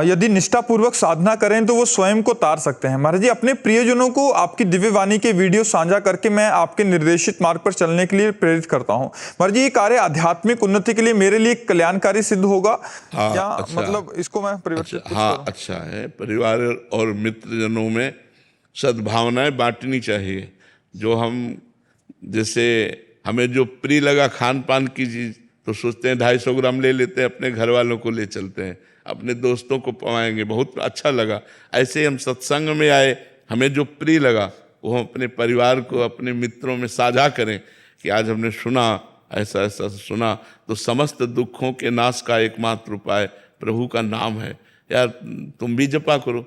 यदि निष्ठापूर्वक साधना करें तो वो स्वयं को तार सकते हैं। महाराज जी, अपने प्रियजनों को आपकी दिव्य वाणी के वीडियो साझा करके मैं आपके निर्देशित मार्ग पर चलने के लिए प्रेरित करता हूं। महाराज जी, ये कार्य आध्यात्मिक उन्नति के लिए मेरे लिए कल्याणकारी सिद्ध होगा। हाँ, क्या अच्छा, मतलब इसको मैं परिवर्तित हाँ, अच्छा है। परिवार और मित्रजनों में सद्भावनाएं बांटनी चाहिए। जो हम जैसे हमें जो प्रिय लगा खान पान की चीज तो सोचते हैं 250 ग्राम ले लेते हैं, अपने घर वालों को ले चलते हैं, अपने दोस्तों को पवाएंगे, बहुत अच्छा लगा। ऐसे ही हम सत्संग में आए, हमें जो प्रिय लगा वो हम अपने परिवार को, अपने मित्रों में साझा करें कि आज हमने सुना, ऐसा ऐसा सुना। तो समस्त दुखों के नाश का एकमात्र उपाय प्रभु का नाम है। यार तुम भी जपा करो।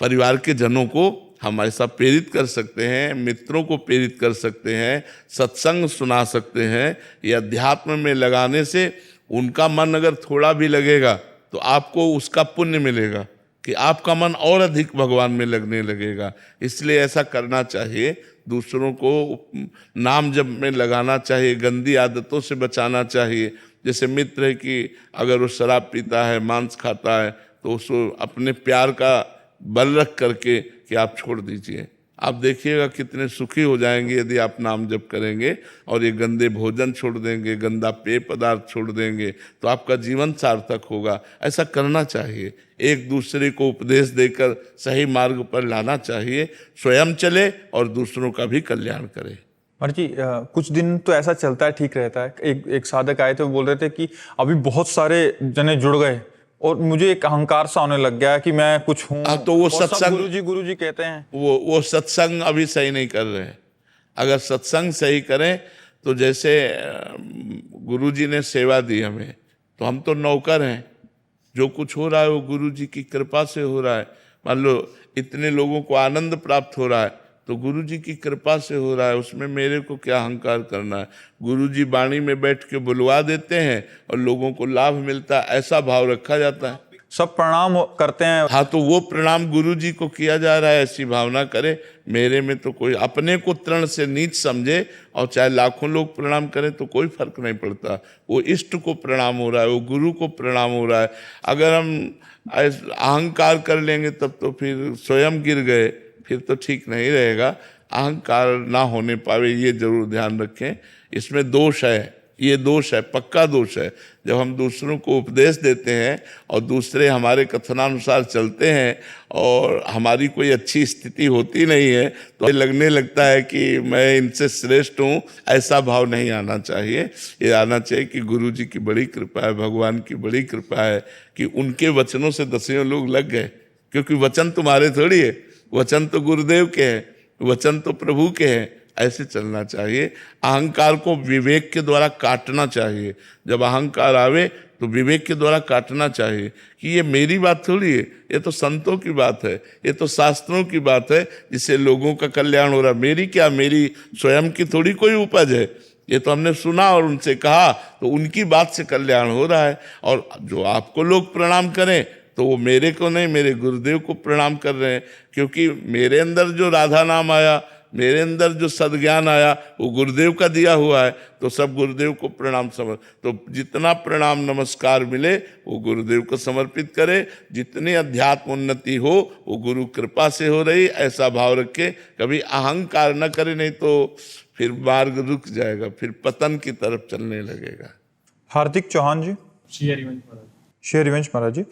परिवार के जनों को हम ऐसा प्रेरित कर सकते हैं, मित्रों को प्रेरित कर सकते हैं, सत्संग सुना सकते हैं। ये अध्यात्म में लगाने से उनका मन अगर थोड़ा भी लगेगा तो आपको उसका पुण्य मिलेगा कि आपका मन और अधिक भगवान में लगने लगेगा। इसलिए ऐसा करना चाहिए। दूसरों को नाम जप में लगाना चाहिए, गंदी आदतों से बचाना चाहिए। जैसे मित्र है कि अगर वो शराब पीता है, मांस खाता है, तो उसको अपने प्यार का बल रख करके कि आप छोड़ दीजिए। आप देखिएगा कितने सुखी हो जाएंगे यदि आप नाम जप करेंगे और ये गंदे भोजन छोड़ देंगे, गंदा पेय पदार्थ छोड़ देंगे, तो आपका जीवन सार्थक होगा। ऐसा करना चाहिए। एक दूसरे को उपदेश देकर सही मार्ग पर लाना चाहिए। स्वयं चले और दूसरों का भी कल्याण करे। महाराज जी, कुछ दिन तो ऐसा चलता है, ठीक रहता है। एक साधक आए थे, वो बोल रहे थे कि अभी बहुत सारे जने जुड़ गए और मुझे एक अहंकार सा होने लग गया कि मैं कुछ हूँ। तो वो सत्संग, गुरुजी कहते हैं, वो सत्संग अभी सही नहीं कर रहे हैं। अगर सत्संग सही करें तो जैसे गुरुजी ने सेवा दी हमें, तो हम तो नौकर हैं, जो कुछ हो रहा है वो गुरु जी की कृपा से हो रहा है। मान लो इतने लोगों को आनंद प्राप्त हो रहा है तो गुरु जी की कृपा से हो रहा है, उसमें मेरे को क्या अहंकार करना है। गुरु जी वाणी में बैठ के बुलवा देते हैं और लोगों को लाभ मिलता है, ऐसा भाव रखा जाता है। सब प्रणाम करते हैं। हाँ, तो वो प्रणाम गुरु जी को किया जा रहा है, ऐसी भावना करे। मेरे में तो कोई अपने को तृण से नीच समझे और चाहे लाखों लोग प्रणाम करें तो कोई फर्क नहीं पड़ता। वो इष्ट को प्रणाम हो रहा है, वो गुरु को प्रणाम हो रहा है। अगर हम अहंकार कर लेंगे तब तो फिर स्वयं गिर गए, फिर तो ठीक नहीं रहेगा। अहंकार ना होने पावे ये जरूर ध्यान रखें। इसमें दोष है, ये दोष है, पक्का दोष है। जब हम दूसरों को उपदेश देते हैं और दूसरे हमारे कथनानुसार चलते हैं और हमारी कोई अच्छी स्थिति होती नहीं है तो लगने लगता है कि मैं इनसे श्रेष्ठ हूँ, ऐसा भाव नहीं आना चाहिए। ये आना चाहिए कि गुरु जी की बड़ी कृपा है, भगवान की बड़ी कृपा है कि उनके वचनों से दसियों लोग लग गए। क्योंकि वचन तुम्हारे थोड़ी है, वचन तो गुरुदेव के हैं, वचन तो प्रभु के हैं। ऐसे चलना चाहिए। अहंकार को विवेक के द्वारा काटना चाहिए। जब अहंकार आवे तो विवेक के द्वारा काटना चाहिए कि ये मेरी बात थोड़ी है, ये तो संतों की बात है, ये तो शास्त्रों की बात है जिससे लोगों का कल्याण हो रहा है। मेरी क्या, मेरी स्वयं की थोड़ी कोई उपज है। ये तो हमने सुना और उनसे कहा तो उनकी बात से कल्याण हो रहा है। और जो आपको लोग प्रणाम करें तो वो मेरे को नहीं, मेरे गुरुदेव को प्रणाम कर रहे हैं। क्योंकि मेरे अंदर जो राधा नाम आया, मेरे अंदर जो सद्ज्ञान आया वो गुरुदेव का दिया हुआ है, तो सब गुरुदेव को प्रणाम समझ। तो जितना प्रणाम नमस्कार मिले वो गुरुदेव को समर्पित करे। जितनी अध्यात्म उन्नति हो वो गुरु कृपा से हो रही, ऐसा भाव रखे। कभी अहंकार न करे, नहीं तो फिर मार्ग रुक जाएगा, फिर पतन की तरफ चलने लगेगा। हार्दिक चौहान जी। श्री हरिवंश महाराज। श्री हरिवंश महाराज जी।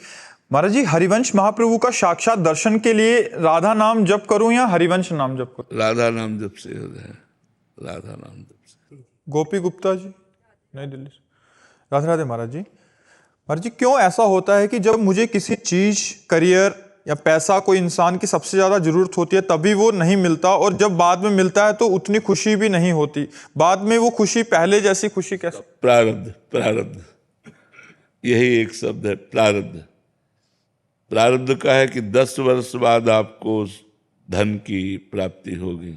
महाराज जी, हरिवंश महाप्रभु का साक्षात दर्शन के लिए राधा नाम जप करूं या हरिवंश नाम जप करूं? राधा नाम जप से हो जाए, राधा नाम जप से। गोपी गुप्ता जी, नई दिल्ली से। राधे राधे महाराज जी। महाराज जी, क्यों ऐसा होता है कि जब मुझे किसी चीज, करियर या पैसा, कोई इंसान की सबसे ज्यादा जरूरत होती है तभी वो नहीं मिलता, और जब बाद में मिलता है तो उतनी खुशी भी नहीं होती? बाद में वो खुशी पहले जैसी खुशी कैसे? प्रारब्ध, प्रारब्ध, यही एक शब्द है, प्रारब्ध। प्रारब्ध का है कि 10 वर्ष बाद आपको धन की प्राप्ति होगी।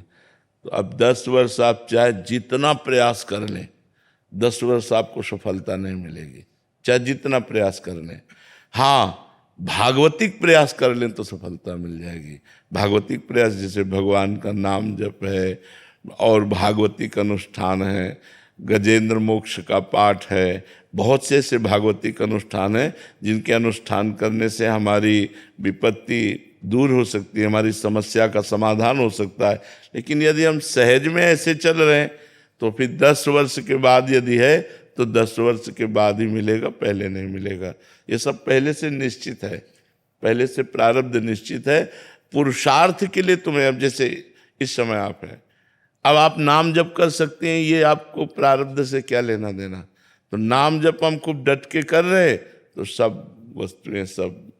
तो अब 10 वर्ष आप चाहे जितना प्रयास कर लें, 10 वर्ष आपको सफलता नहीं मिलेगी, चाहे जितना प्रयास कर लें। हाँ, भागवतिक प्रयास कर लें तो सफलता मिल जाएगी। भागवतिक प्रयास जैसे भगवान का नाम जप है और भागवतिक अनुष्ठान है, गजेंद्र मोक्ष का पाठ है, बहुत से ऐसे भागवतिक अनुष्ठान हैं जिनके अनुष्ठान करने से हमारी विपत्ति दूर हो सकती है, हमारी समस्या का समाधान हो सकता है। लेकिन यदि हम सहज में ऐसे चल रहे हैं तो फिर 10 वर्ष के बाद यदि है तो 10 वर्ष के बाद ही मिलेगा, पहले नहीं मिलेगा। ये सब पहले से निश्चित है, पहले से प्रारब्ध निश्चित है। पुरुषार्थ के लिए तुम्हें, अब जैसे इस समय आप हैं, अब आप नाम जप कर सकते हैं, ये आपको प्रारब्ध से क्या लेना देना। तो नाम जप हम खूब डट के कर रहे हैं तो सब वस्तुएं, सब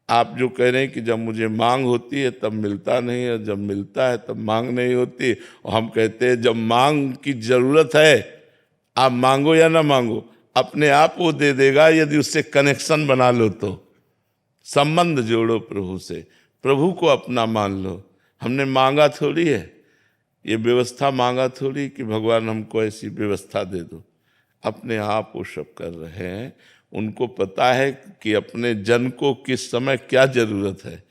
आप जो कह रहे हैं कि जब मुझे मांग होती है तब मिलता नहीं है, जब मिलता है तब मांग नहीं होती। और हम कहते हैं जब मांग की जरूरत है आप मांगो या ना मांगो, अपने आप वो दे देगा यदि उससे कनेक्शन बना लो तो। संबंध जोड़ो प्रभु से, प्रभु को अपना मान लो। हमने मांगा थोड़ी है, ये व्यवस्था मांगा थोड़ी कि भगवान हमको ऐसी व्यवस्था दे दो। अपने आप वो सब कर रहे हैं। उनको पता है कि अपने जन को किस समय क्या जरूरत है।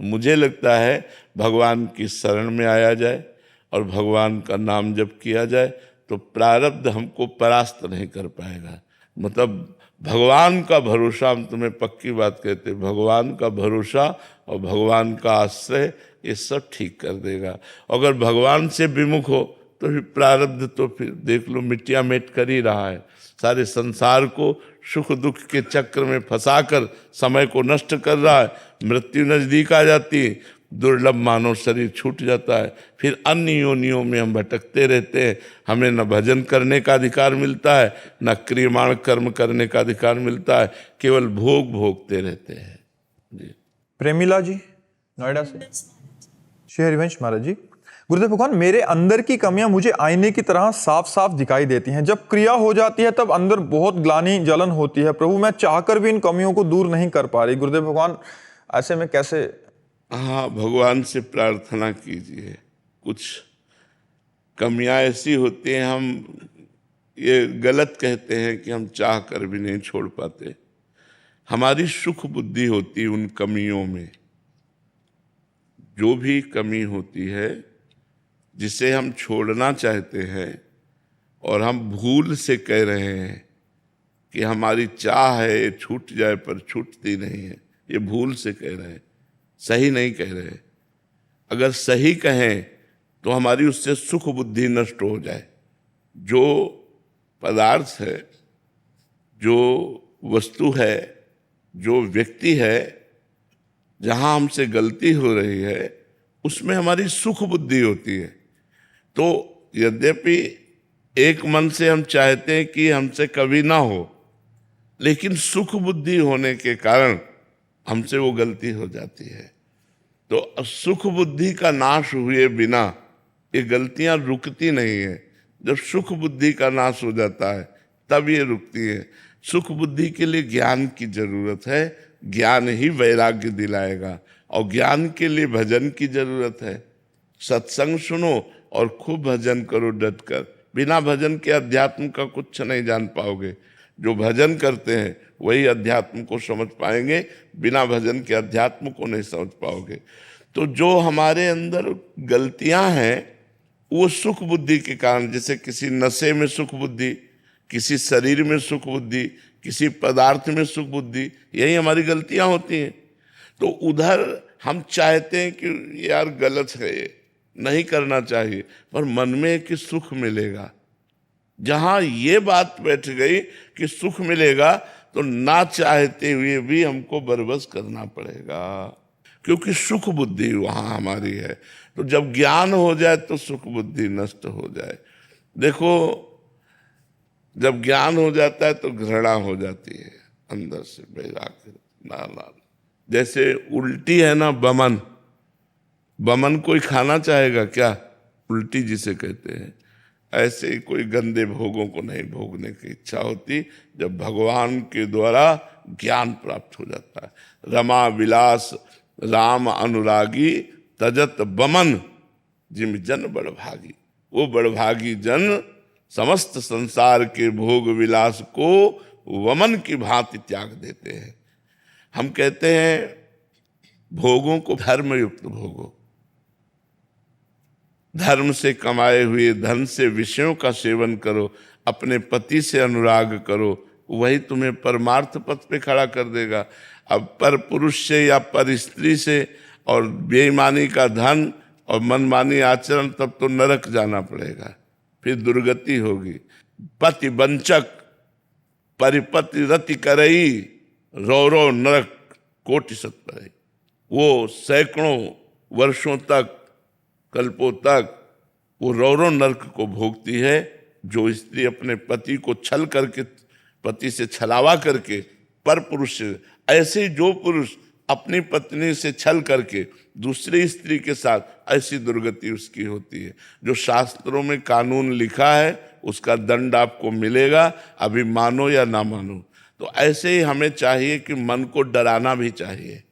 मुझे लगता है भगवान की शरण में आया जाए और भगवान का नाम जप किया जाए तो प्रारब्ध हमको परास्त नहीं कर पाएगा। मतलब भगवान का भरोसा, हम तुम्हें पक्की बात कहते, भगवान का भरोसा और भगवान का आश्रय ये सब ठीक कर देगा। अगर भगवान से विमुख हो तो फिर प्रारब्ध तो फिर देख लो मिट्टिया मेट कर ही रहा है। सारे संसार को सुख दुख के चक्र में फंसाकर समय को नष्ट कर रहा है। मृत्यु नजदीक आ जाती है, दुर्लभ मानव शरीर छूट जाता है, फिर अन्य योनियों में हम भटकते रहते हैं। हमें न भजन करने का अधिकार मिलता है, न क्रियमाण कर्म करने का अधिकार मिलता है, केवल भोग भोगते रहते हैं। जी। प्रेमिला जी, नोएडा से। श्री हरिवंश महाराज जी। गुरुदेव भगवान, मेरे अंदर की कमियां मुझे आईने की तरह साफ साफ दिखाई देती हैं। जब क्रिया हो जाती है तब अंदर बहुत ग्लानि जलन होती है। प्रभु, मैं चाहकर भी इन कमियों को दूर नहीं कर पा रही। गुरुदेव भगवान, ऐसे में कैसे? हाँ, भगवान से प्रार्थना कीजिए। कुछ कमियां ऐसी होती हैं, हम ये गलत कहते हैं कि हम चाह कर भी नहीं छोड़ पाते। हमारी सुख बुद्धि होती है उन कमियों में। जो भी कमी होती है जिसे हम छोड़ना चाहते हैं और हम भूल से कह रहे हैं कि हमारी चाह है ये छूट जाए, पर छूटती नहीं है, ये भूल से कह रहे हैं, सही नहीं कह रहे। अगर सही कहें तो हमारी उससे सुख बुद्धि नष्ट हो जाए। जो पदार्थ है, जो वस्तु है, जो व्यक्ति है, जहां हमसे गलती हो रही है उसमें हमारी सुख बुद्धि होती है। तो यद्यपि एक मन से हम चाहते हैं कि हमसे कभी ना हो, लेकिन सुख बुद्धि होने के कारण हमसे वो गलती हो जाती है। तो सुख बुद्धि का नाश हुए बिना ये गलतियां रुकती नहीं है। जब सुख बुद्धि का नाश हो जाता है तब ये रुकती है। सुख बुद्धि के लिए ज्ञान की जरूरत है। ज्ञान ही वैराग्य दिलाएगा, और ज्ञान के लिए भजन की जरूरत है। सत्संग सुनो और खूब भजन करो डटकर। बिना भजन के अध्यात्म का कुछ नहीं जान पाओगे। जो भजन करते हैं वही अध्यात्म को समझ पाएंगे, बिना भजन के अध्यात्म को नहीं समझ पाओगे। तो जो हमारे अंदर गलतियां हैं वो सुख बुद्धि के कारण, जैसे किसी नशे में सुख बुद्धि, किसी शरीर में सुख बुद्धि, किसी पदार्थ में सुख बुद्धि, यही हमारी गलतियां होती हैं। तो उधर हम चाहते हैं कि यार गलत है, ये नहीं करना चाहिए, पर मन में कि सुख मिलेगा। जहां ये बात बैठ गई कि सुख मिलेगा तो ना चाहते हुए भी हमको बरबस करना पड़ेगा, क्योंकि सुख बुद्धि वहां हमारी है। तो जब ज्ञान हो जाए तो सुख बुद्धि नष्ट हो जाए। देखो, जब ज्ञान हो जाता है तो घृणा हो जाती है अंदर से, वैराग्य ना। जैसे उल्टी है ना, बमन, बमन कोई खाना चाहेगा क्या? उल्टी जिसे कहते हैं। ऐसे ही कोई गंदे भोगों को नहीं भोगने की इच्छा होती जब भगवान के द्वारा ज्ञान प्राप्त हो जाता है। रमा विलास राम अनुरागी तजत बमन जिम जन बड़भागी। वो बड़भागी जन समस्त संसार के भोग विलास को वमन की भांति त्याग देते हैं। हम कहते हैं भोगों को धर्मयुक्त भोगो। धर्म से कमाए हुए धन से विषयों का सेवन करो, अपने पति से अनुराग करो, वही तुम्हें परमार्थ पथ पे खड़ा कर देगा। अब पर पुरुष से या पर स्त्री से और बेईमानी का धन और मनमानी आचरण, तब तो नरक जाना पड़ेगा, फिर दुर्गति होगी। पति वंचक परिपति रति करई, रो रो नरक कोटि सत परई। वो सैकड़ों वर्षों तक, कल्पों तक वो रो नरक को भोगती है। जो स्त्री अपने पति को छल करके, पति से छलावा करके पर पुरुष, ऐसे ही जो पुरुष अपनी पत्नी से छल करके दूसरी स्त्री के साथ, ऐसी दुर्गति उसकी होती है। जो शास्त्रों में कानून लिखा है उसका दंड आपको मिलेगा, अभी मानो या ना मानो। तो ऐसे ही हमें चाहिए कि मन को डराना भी चाहिए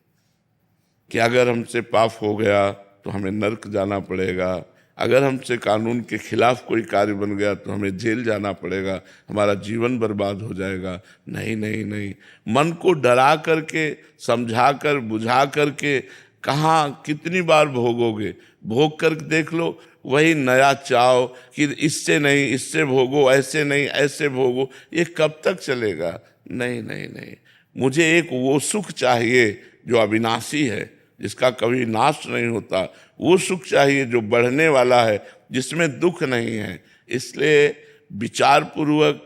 कि अगर हमसे पाप हो गया तो हमें नरक जाना पड़ेगा, अगर हमसे कानून के खिलाफ कोई कार्य बन गया तो हमें जेल जाना पड़ेगा, हमारा जीवन बर्बाद हो जाएगा। नहीं नहीं नहीं, मन को डरा करके, समझा कर, बुझा करके कहाँ कितनी बार भोगोगे? भोग कर देख लो, वही नया चाव कि इससे नहीं इससे भोगो, ऐसे नहीं ऐसे भोगो, ये कब तक चलेगा? नहीं नहीं नहीं, मुझे एक वो सुख चाहिए जो अविनाशी है, जिसका कभी नाश नहीं होता। वो सुख चाहिए जो बढ़ने वाला है, जिसमें दुख नहीं है। इसलिए विचार पूर्वक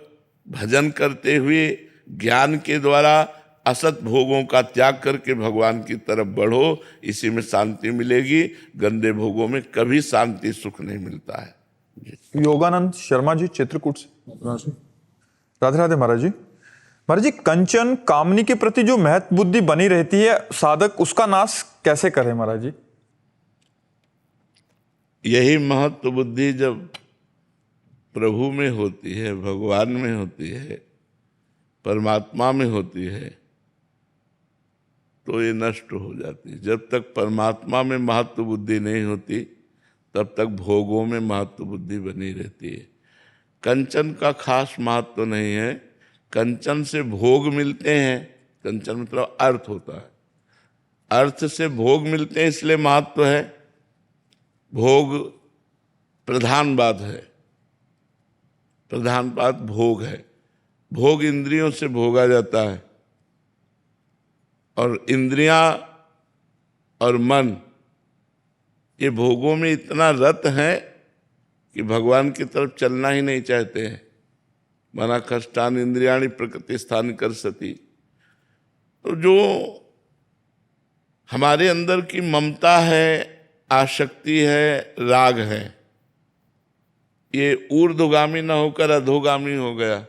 भजन करते हुए ज्ञान के द्वारा असत भोगों का त्याग करके भगवान की तरफ बढ़ो, इसी में शांति मिलेगी। गंदे भोगों में कभी शांति सुख नहीं मिलता है। योगानंद शर्मा जी, चित्रकूट से। राधे राधे महाराज जी। महाराज जी, कंचन कामनी के प्रति जो महत्व बुद्धि बनी रहती है, साधक उसका नाश कैसे करे महाराज जी? यही महत्व बुद्धि जब प्रभु में होती है, भगवान में होती है, परमात्मा में होती है, तो ये नष्ट हो जाती है। जब तक परमात्मा में महत्व बुद्धि नहीं होती तब तक भोगों में महत्व बुद्धि बनी रहती है। कंचन का खास महत्व नहीं है, कंचन से भोग मिलते हैं। कंचन मतलब अर्थ होता है, अर्थ से भोग मिलते हैं इसलिए महत्व है। भोग प्रधान बात है, प्रधान बात भोग है। भोग इंद्रियों से भोगा जाता है, और इंद्रियां और मन ये भोगों में इतना रत है कि भगवान की तरफ चलना ही नहीं चाहते हैं। मना कष्टान इंद्रियाणि प्रकृति स्थान कर सती। तो जो हमारे अंदर की ममता है, आसक्ति है, राग है, ये ऊर्ध्वगामी न होकर अधोगामी हो गया।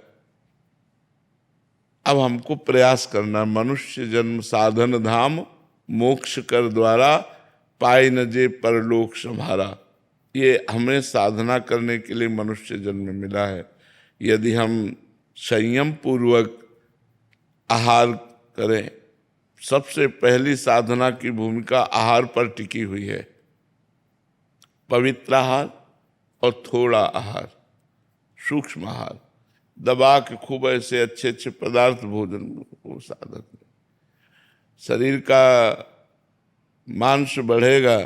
अब हमको प्रयास करना, मनुष्य जन्म साधन धाम, मोक्ष कर द्वारा पाए न जे परलोक संभारा। ये हमें साधना करने के लिए मनुष्य जन्म मिला है। यदि हम संयम पूर्वक आहार करें, सबसे पहली साधना की भूमिका आहार पर टिकी हुई है। पवित्र आहार और थोड़ा आहार, सूक्ष्म आहार, दबा के खूब ऐसे अच्छे अच्छे पदार्थ भोजन को साधक। शरीर का मांस बढ़ेगा,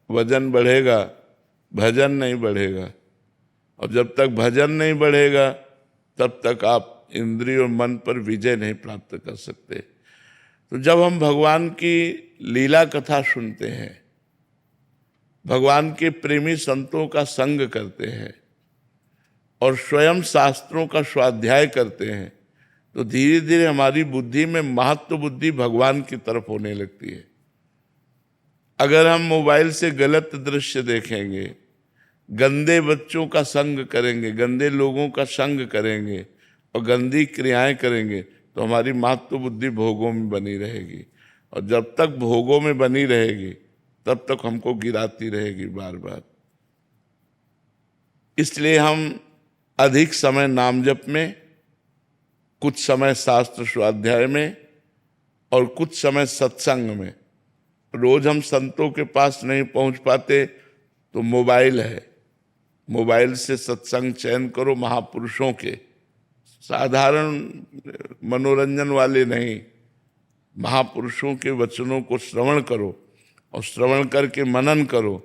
वजन बढ़ेगा, भजन नहीं बढ़ेगा। और जब तक भजन नहीं बढ़ेगा तब तक आप इंद्रिय और मन पर विजय नहीं प्राप्त कर सकते। तो जब हम भगवान की लीला कथा सुनते हैं, भगवान के प्रेमी संतों का संग करते हैं और स्वयं शास्त्रों का स्वाध्याय करते हैं, तो धीरे धीरे हमारी बुद्धि में महत्व बुद्धि भगवान की तरफ होने लगती है। अगर हम मोबाइल से गलत दृश्य देखेंगे, गंदे बच्चों का संग करेंगे, गंदे लोगों का संग करेंगे और गंदी क्रियाएं करेंगे, तो हमारी महत्व बुद्धि भोगों में बनी रहेगी। और जब तक भोगों में बनी रहेगी तब तक हमको गिराती रहेगी बार बार। इसलिए हम अधिक समय नाम जप में, कुछ समय शास्त्र स्वाध्याय में और कुछ समय सत्संग में। रोज हम संतों के पास नहीं पहुंच पाते तो मोबाइल है, मोबाइल से सत्संग चयन करो महापुरुषों के, साधारण मनोरंजन वाले नहीं, महापुरुषों के वचनों को श्रवण करो और श्रवण करके मनन करो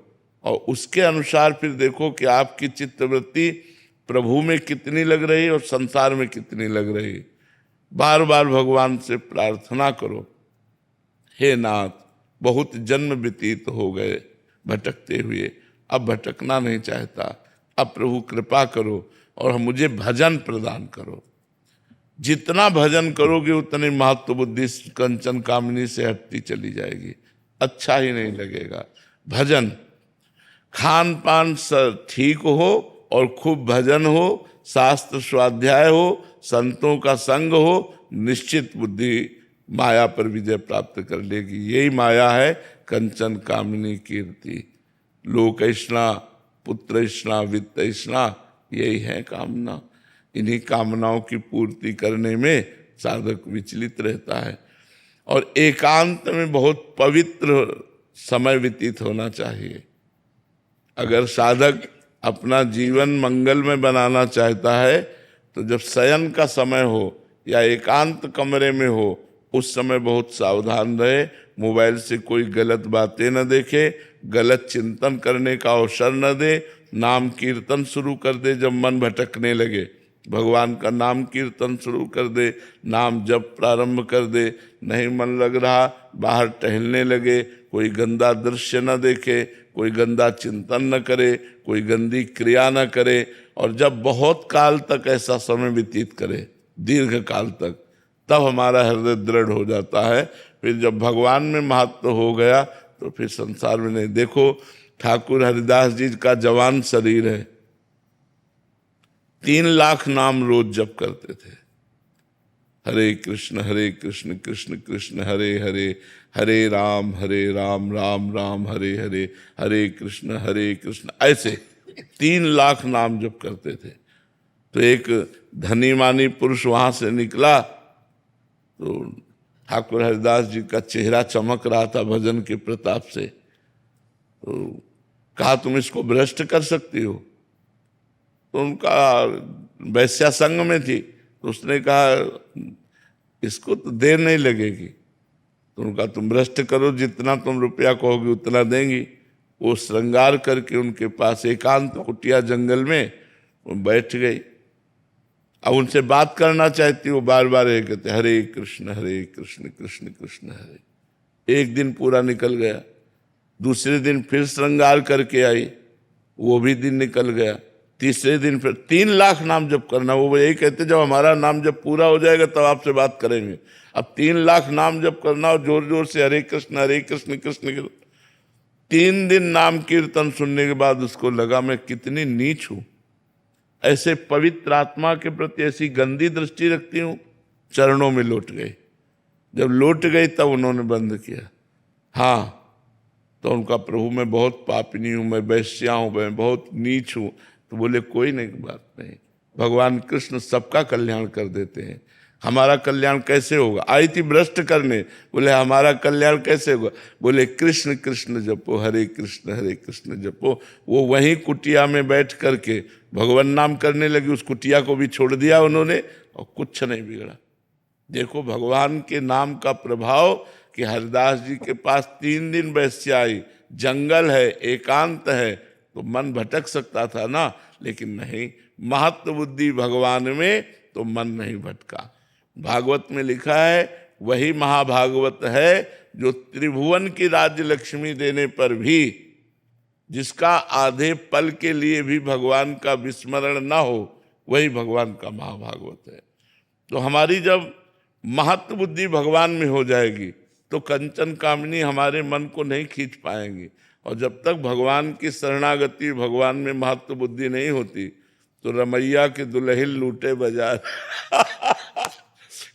और उसके अनुसार फिर देखो कि आपकी चित्तवृत्ति प्रभु में कितनी लग रही है और संसार में कितनी लग रही है। बार बार भगवान से प्रार्थना करो, हे नाथ बहुत जन्म व्यतीत हो गए भटकते हुए, अब भटकना नहीं चाहता, अब प्रभु कृपा करो और मुझे भजन प्रदान करो। जितना भजन करोगे उतनी महत्व बुद्धि कंचन कामिनी से हटती चली जाएगी, अच्छा ही नहीं लगेगा। भजन, खान पान ठीक हो और खूब भजन हो, शास्त्र स्वाध्याय हो, संतों का संग हो, निश्चित बुद्धि माया पर विजय प्राप्त कर लेगी। यही माया है कंचन कामिनी कीर्ति। लोकैष्णा, पुत्रैष्णा, वित्तैष्णा, यही है कामना। इन्हीं कामनाओं की पूर्ति करने में साधक विचलित रहता है। और एकांत में बहुत पवित्र समय व्यतीत होना चाहिए। अगर साधक अपना जीवन मंगल में बनाना चाहता है तो जब शयन का समय हो या एकांत कमरे में हो, उस समय बहुत सावधान रहे, मोबाइल से कोई गलत बातें न देखे, गलत चिंतन करने का अवसर न दे, नाम कीर्तन शुरू कर दे। जब मन भटकने लगे भगवान का नाम कीर्तन शुरू कर दे, नाम जप प्रारंभ कर दे। नहीं मन लग रहा, बाहर टहलने लगे, कोई गंदा दृश्य न देखे, कोई गंदा चिंतन न करे, कोई गंदी क्रिया न करे। और जब बहुत काल तक ऐसा समय व्यतीत करे, दीर्घ काल तक, तब हमारा हृदय दृढ़ हो जाता है। फिर जब भगवान में महत्व हो गया तो फिर संसार में नहीं। देखो ठाकुर हरिदास जी का जवान शरीर है, 3 लाख नाम रोज जप करते थे। हरे कृष्ण कृष्ण कृष्ण हरे हरे, हरे राम राम राम हरे हरे, हरे कृष्ण, ऐसे 3 लाख नाम जप करते थे। तो एक धनी मानी पुरुष वहां से निकला तो ठाकुर हरिदास जी का चेहरा चमक रहा था भजन के प्रताप से। तो कहा तुम इसको भ्रष्ट कर सकती हो। तो उनका वैश्या संघ में थी, तो उसने कहा इसको तो देर नहीं लगेगी। तो उनका तुम भ्रष्ट करो, जितना तुम रुपया कहोगे उतना देंगी। वो श्रृंगार करके उनके पास एकांत कुटिया जंगल में वो बैठ गई। अब उनसे बात करना चाहती, वो बार बार ये कहते हरे कृष्ण कृष्ण कृष्ण हरे। एक दिन पूरा निकल गया, दूसरे दिन फिर श्रृंगार करके आई, वो भी दिन निकल गया। तीसरे दिन फिर 3 लाख नाम जप करना। वो यही कहते जब हमारा नाम जब पूरा हो जाएगा तब आपसे बात करेंगे। अब 3 लाख नाम जप करना और जोर जोर से हरे कृष्ण कृष्ण कृष्ण। 3 दिन नाम कीर्तन सुनने के बाद उसको लगा मैं कितनी नीच हूं, ऐसे पवित्र आत्मा के प्रति ऐसी गंदी दृष्टि रखती हूं। चरणों में लौट गई। जब लौट गई तब उन्होंने बंद किया। हाँ, तो उनका प्रभु मैं बहुत पापिनी हूं, मैं वैश्या हूं, मैं बहुत नीच हूं। तो बोले कोई नहीं, बात नहीं, भगवान कृष्ण सबका कल्याण कर देते हैं। हमारा कल्याण कैसे होगा? आई थी भ्रष्ट करने, बोले हमारा कल्याण कैसे होगा? बोले कृष्ण कृष्ण जपो, हरे कृष्ण जपो। वो वहीं कुटिया में बैठ करके भगवान नाम करने लगी। उस कुटिया को भी छोड़ दिया उन्होंने और कुछ नहीं बिगड़ा। देखो भगवान के नाम का प्रभाव कि हरिदास जी के पास 3 दिन वैश्या आई, जंगल है, एकांत है, तो मन भटक सकता था ना, लेकिन नहीं, महत्व बुद्धि भगवान में तो मन नहीं भटका। भागवत में लिखा है वही महाभागवत है जो त्रिभुवन की राज्य लक्ष्मी देने पर भी, जिसका आधे पल के लिए भी भगवान का विस्मरण ना हो, वही भगवान का महाभागवत है। तो हमारी जब महत्व बुद्धि भगवान में हो जाएगी तो कंचन कामनी हमारे मन को नहीं खींच पाएंगी। और जब तक भगवान की शरणागति, भगवान में महत्व बुद्धि नहीं होती तो रमैया के दुल्हिल लूटे बाजार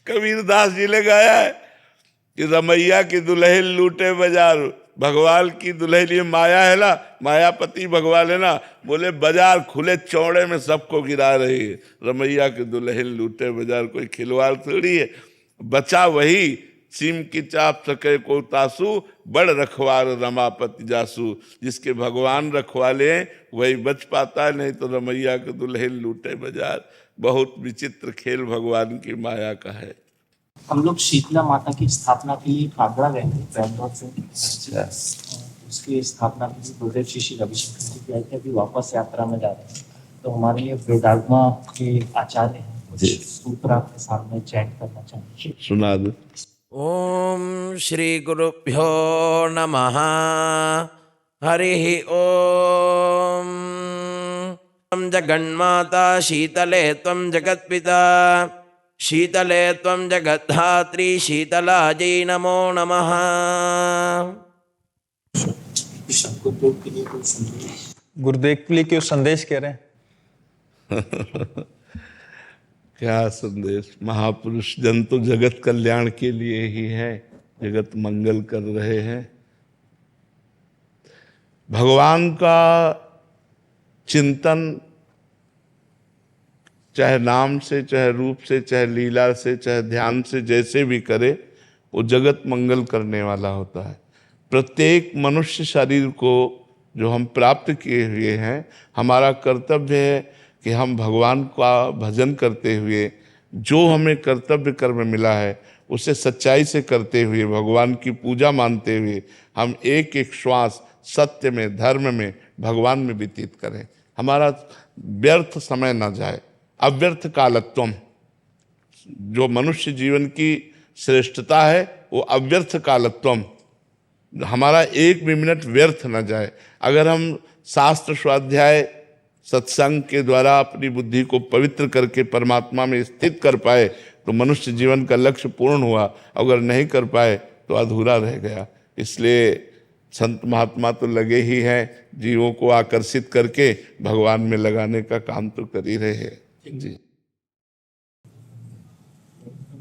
कबीरदास जी ने गाया है कि रमैया की दुल्हिल लूटे बाजार। भगवान की दुल्हन ये माया है ना, मायापति भगवान है ना, बोले बाजार खुले चौड़े में सबको गिरा रही है। रमैया के दुल्हन लूटे बाजार, कोई खिलवाड़ थोड़ी है। बचा वही सीम की चाप सके को तासु, बड़ रखवार रमापति जासु। जिसके भगवान रखवाले वही बच पाता है, नहीं तो रमैया के दुल्हन लूटे बाजार। बहुत विचित्र खेल भगवान की माया का है। हम लोग शीतला माता की स्थापना के लिए कागड़ा गए थे बैंगलोर से। उसकी स्थापना के लिए गुरुदेव श्री रविशंकर जी की आई थी। अभी वापस यात्रा में जा रहे हैं, तो हमारे लिए वेदागमा के आचार्य हैं, कुछ सूत्र आपके सामने चैंट करना चाहेंगे। सुना दो। ओम श्री गुरुभ्यो नमः। हरि ओम। त्वं जगन्माता शीतले त्वं जगत्पिता, शीतले त्वं जगद्धात्री, शीतलाजै नमो नमः। गुरुदेव के लिए कोई संदेश? गुरुदेव के लिए क्यों संदेश कह रहे हैं? क्या संदेश? महापुरुष जन तो जगत कल्याण के लिए ही है, जगत मंगल कर रहे हैं। भगवान का चिंतन चाहे नाम से, चाहे रूप से, चाहे लीला से, चाहे ध्यान से, जैसे भी करे वो जगत मंगल करने वाला होता है। प्रत्येक मनुष्य शरीर को जो हम प्राप्त किए हुए हैं, हमारा कर्तव्य है कि हम भगवान का भजन करते हुए जो हमें कर्तव्य कर्म मिला है उसे सच्चाई से करते हुए, भगवान की पूजा मानते हुए हम एक एक श्वास सत्य में, धर्म में, भगवान में व्यतीत करें। हमारा व्यर्थ समय न जाए। अव्यर्थ कालत्वम, जो मनुष्य जीवन की श्रेष्ठता है वो अव्यर्थ कालत्वम। हमारा एक भी मिनट व्यर्थ न जाए। अगर हम शास्त्र स्वाध्याय सत्संग के द्वारा अपनी बुद्धि को पवित्र करके परमात्मा में स्थित कर पाए तो मनुष्य जीवन का लक्ष्य पूर्ण हुआ। अगर नहीं कर पाए तो अधूरा रह गया। इसलिए संत महात्मा तो लगे ही हैं, जीवों को आकर्षित करके भगवान में लगाने का काम तो कर ही रहे हैं जी।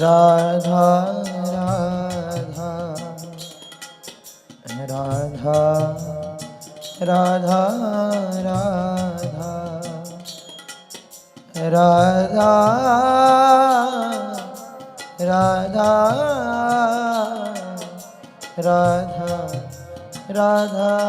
राधा राधा राधा राधा राधा राधा राधा राधा राधा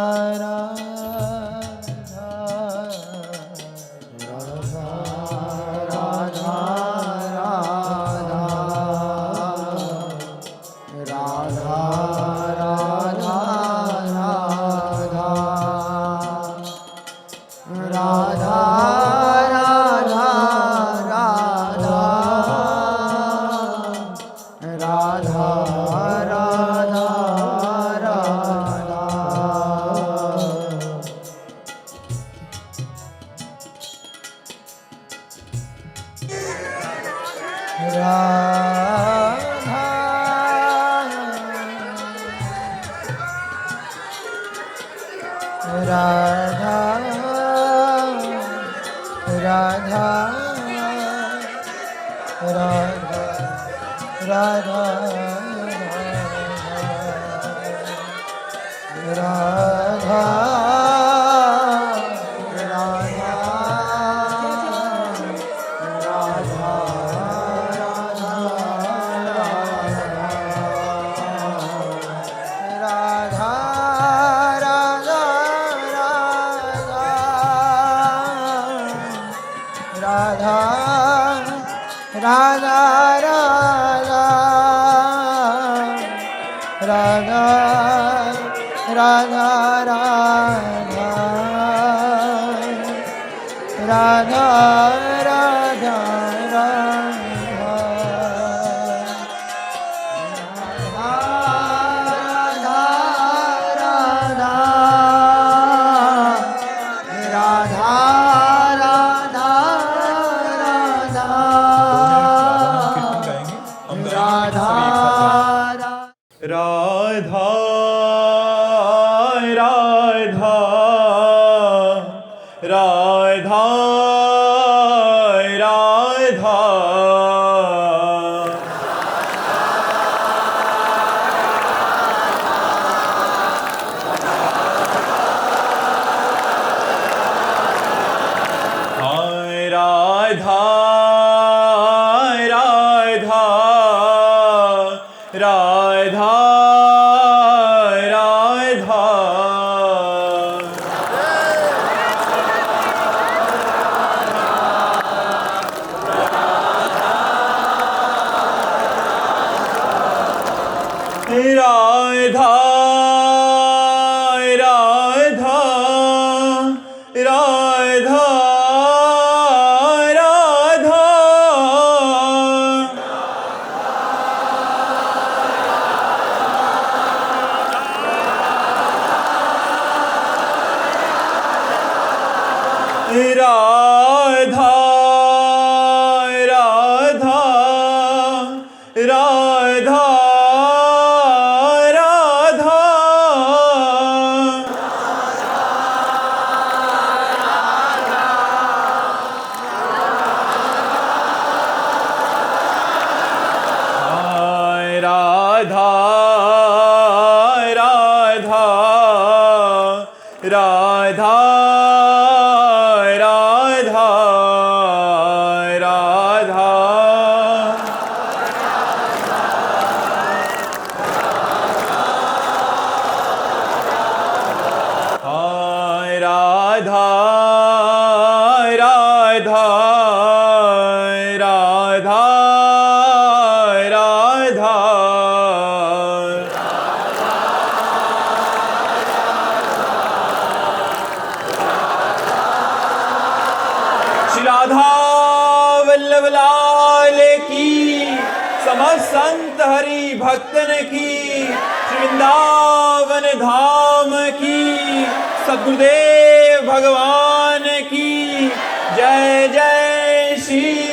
संत हरि भक्तन की, वृंदावन धाम की, सद्गुरुदेव भगवान की जय जय श्री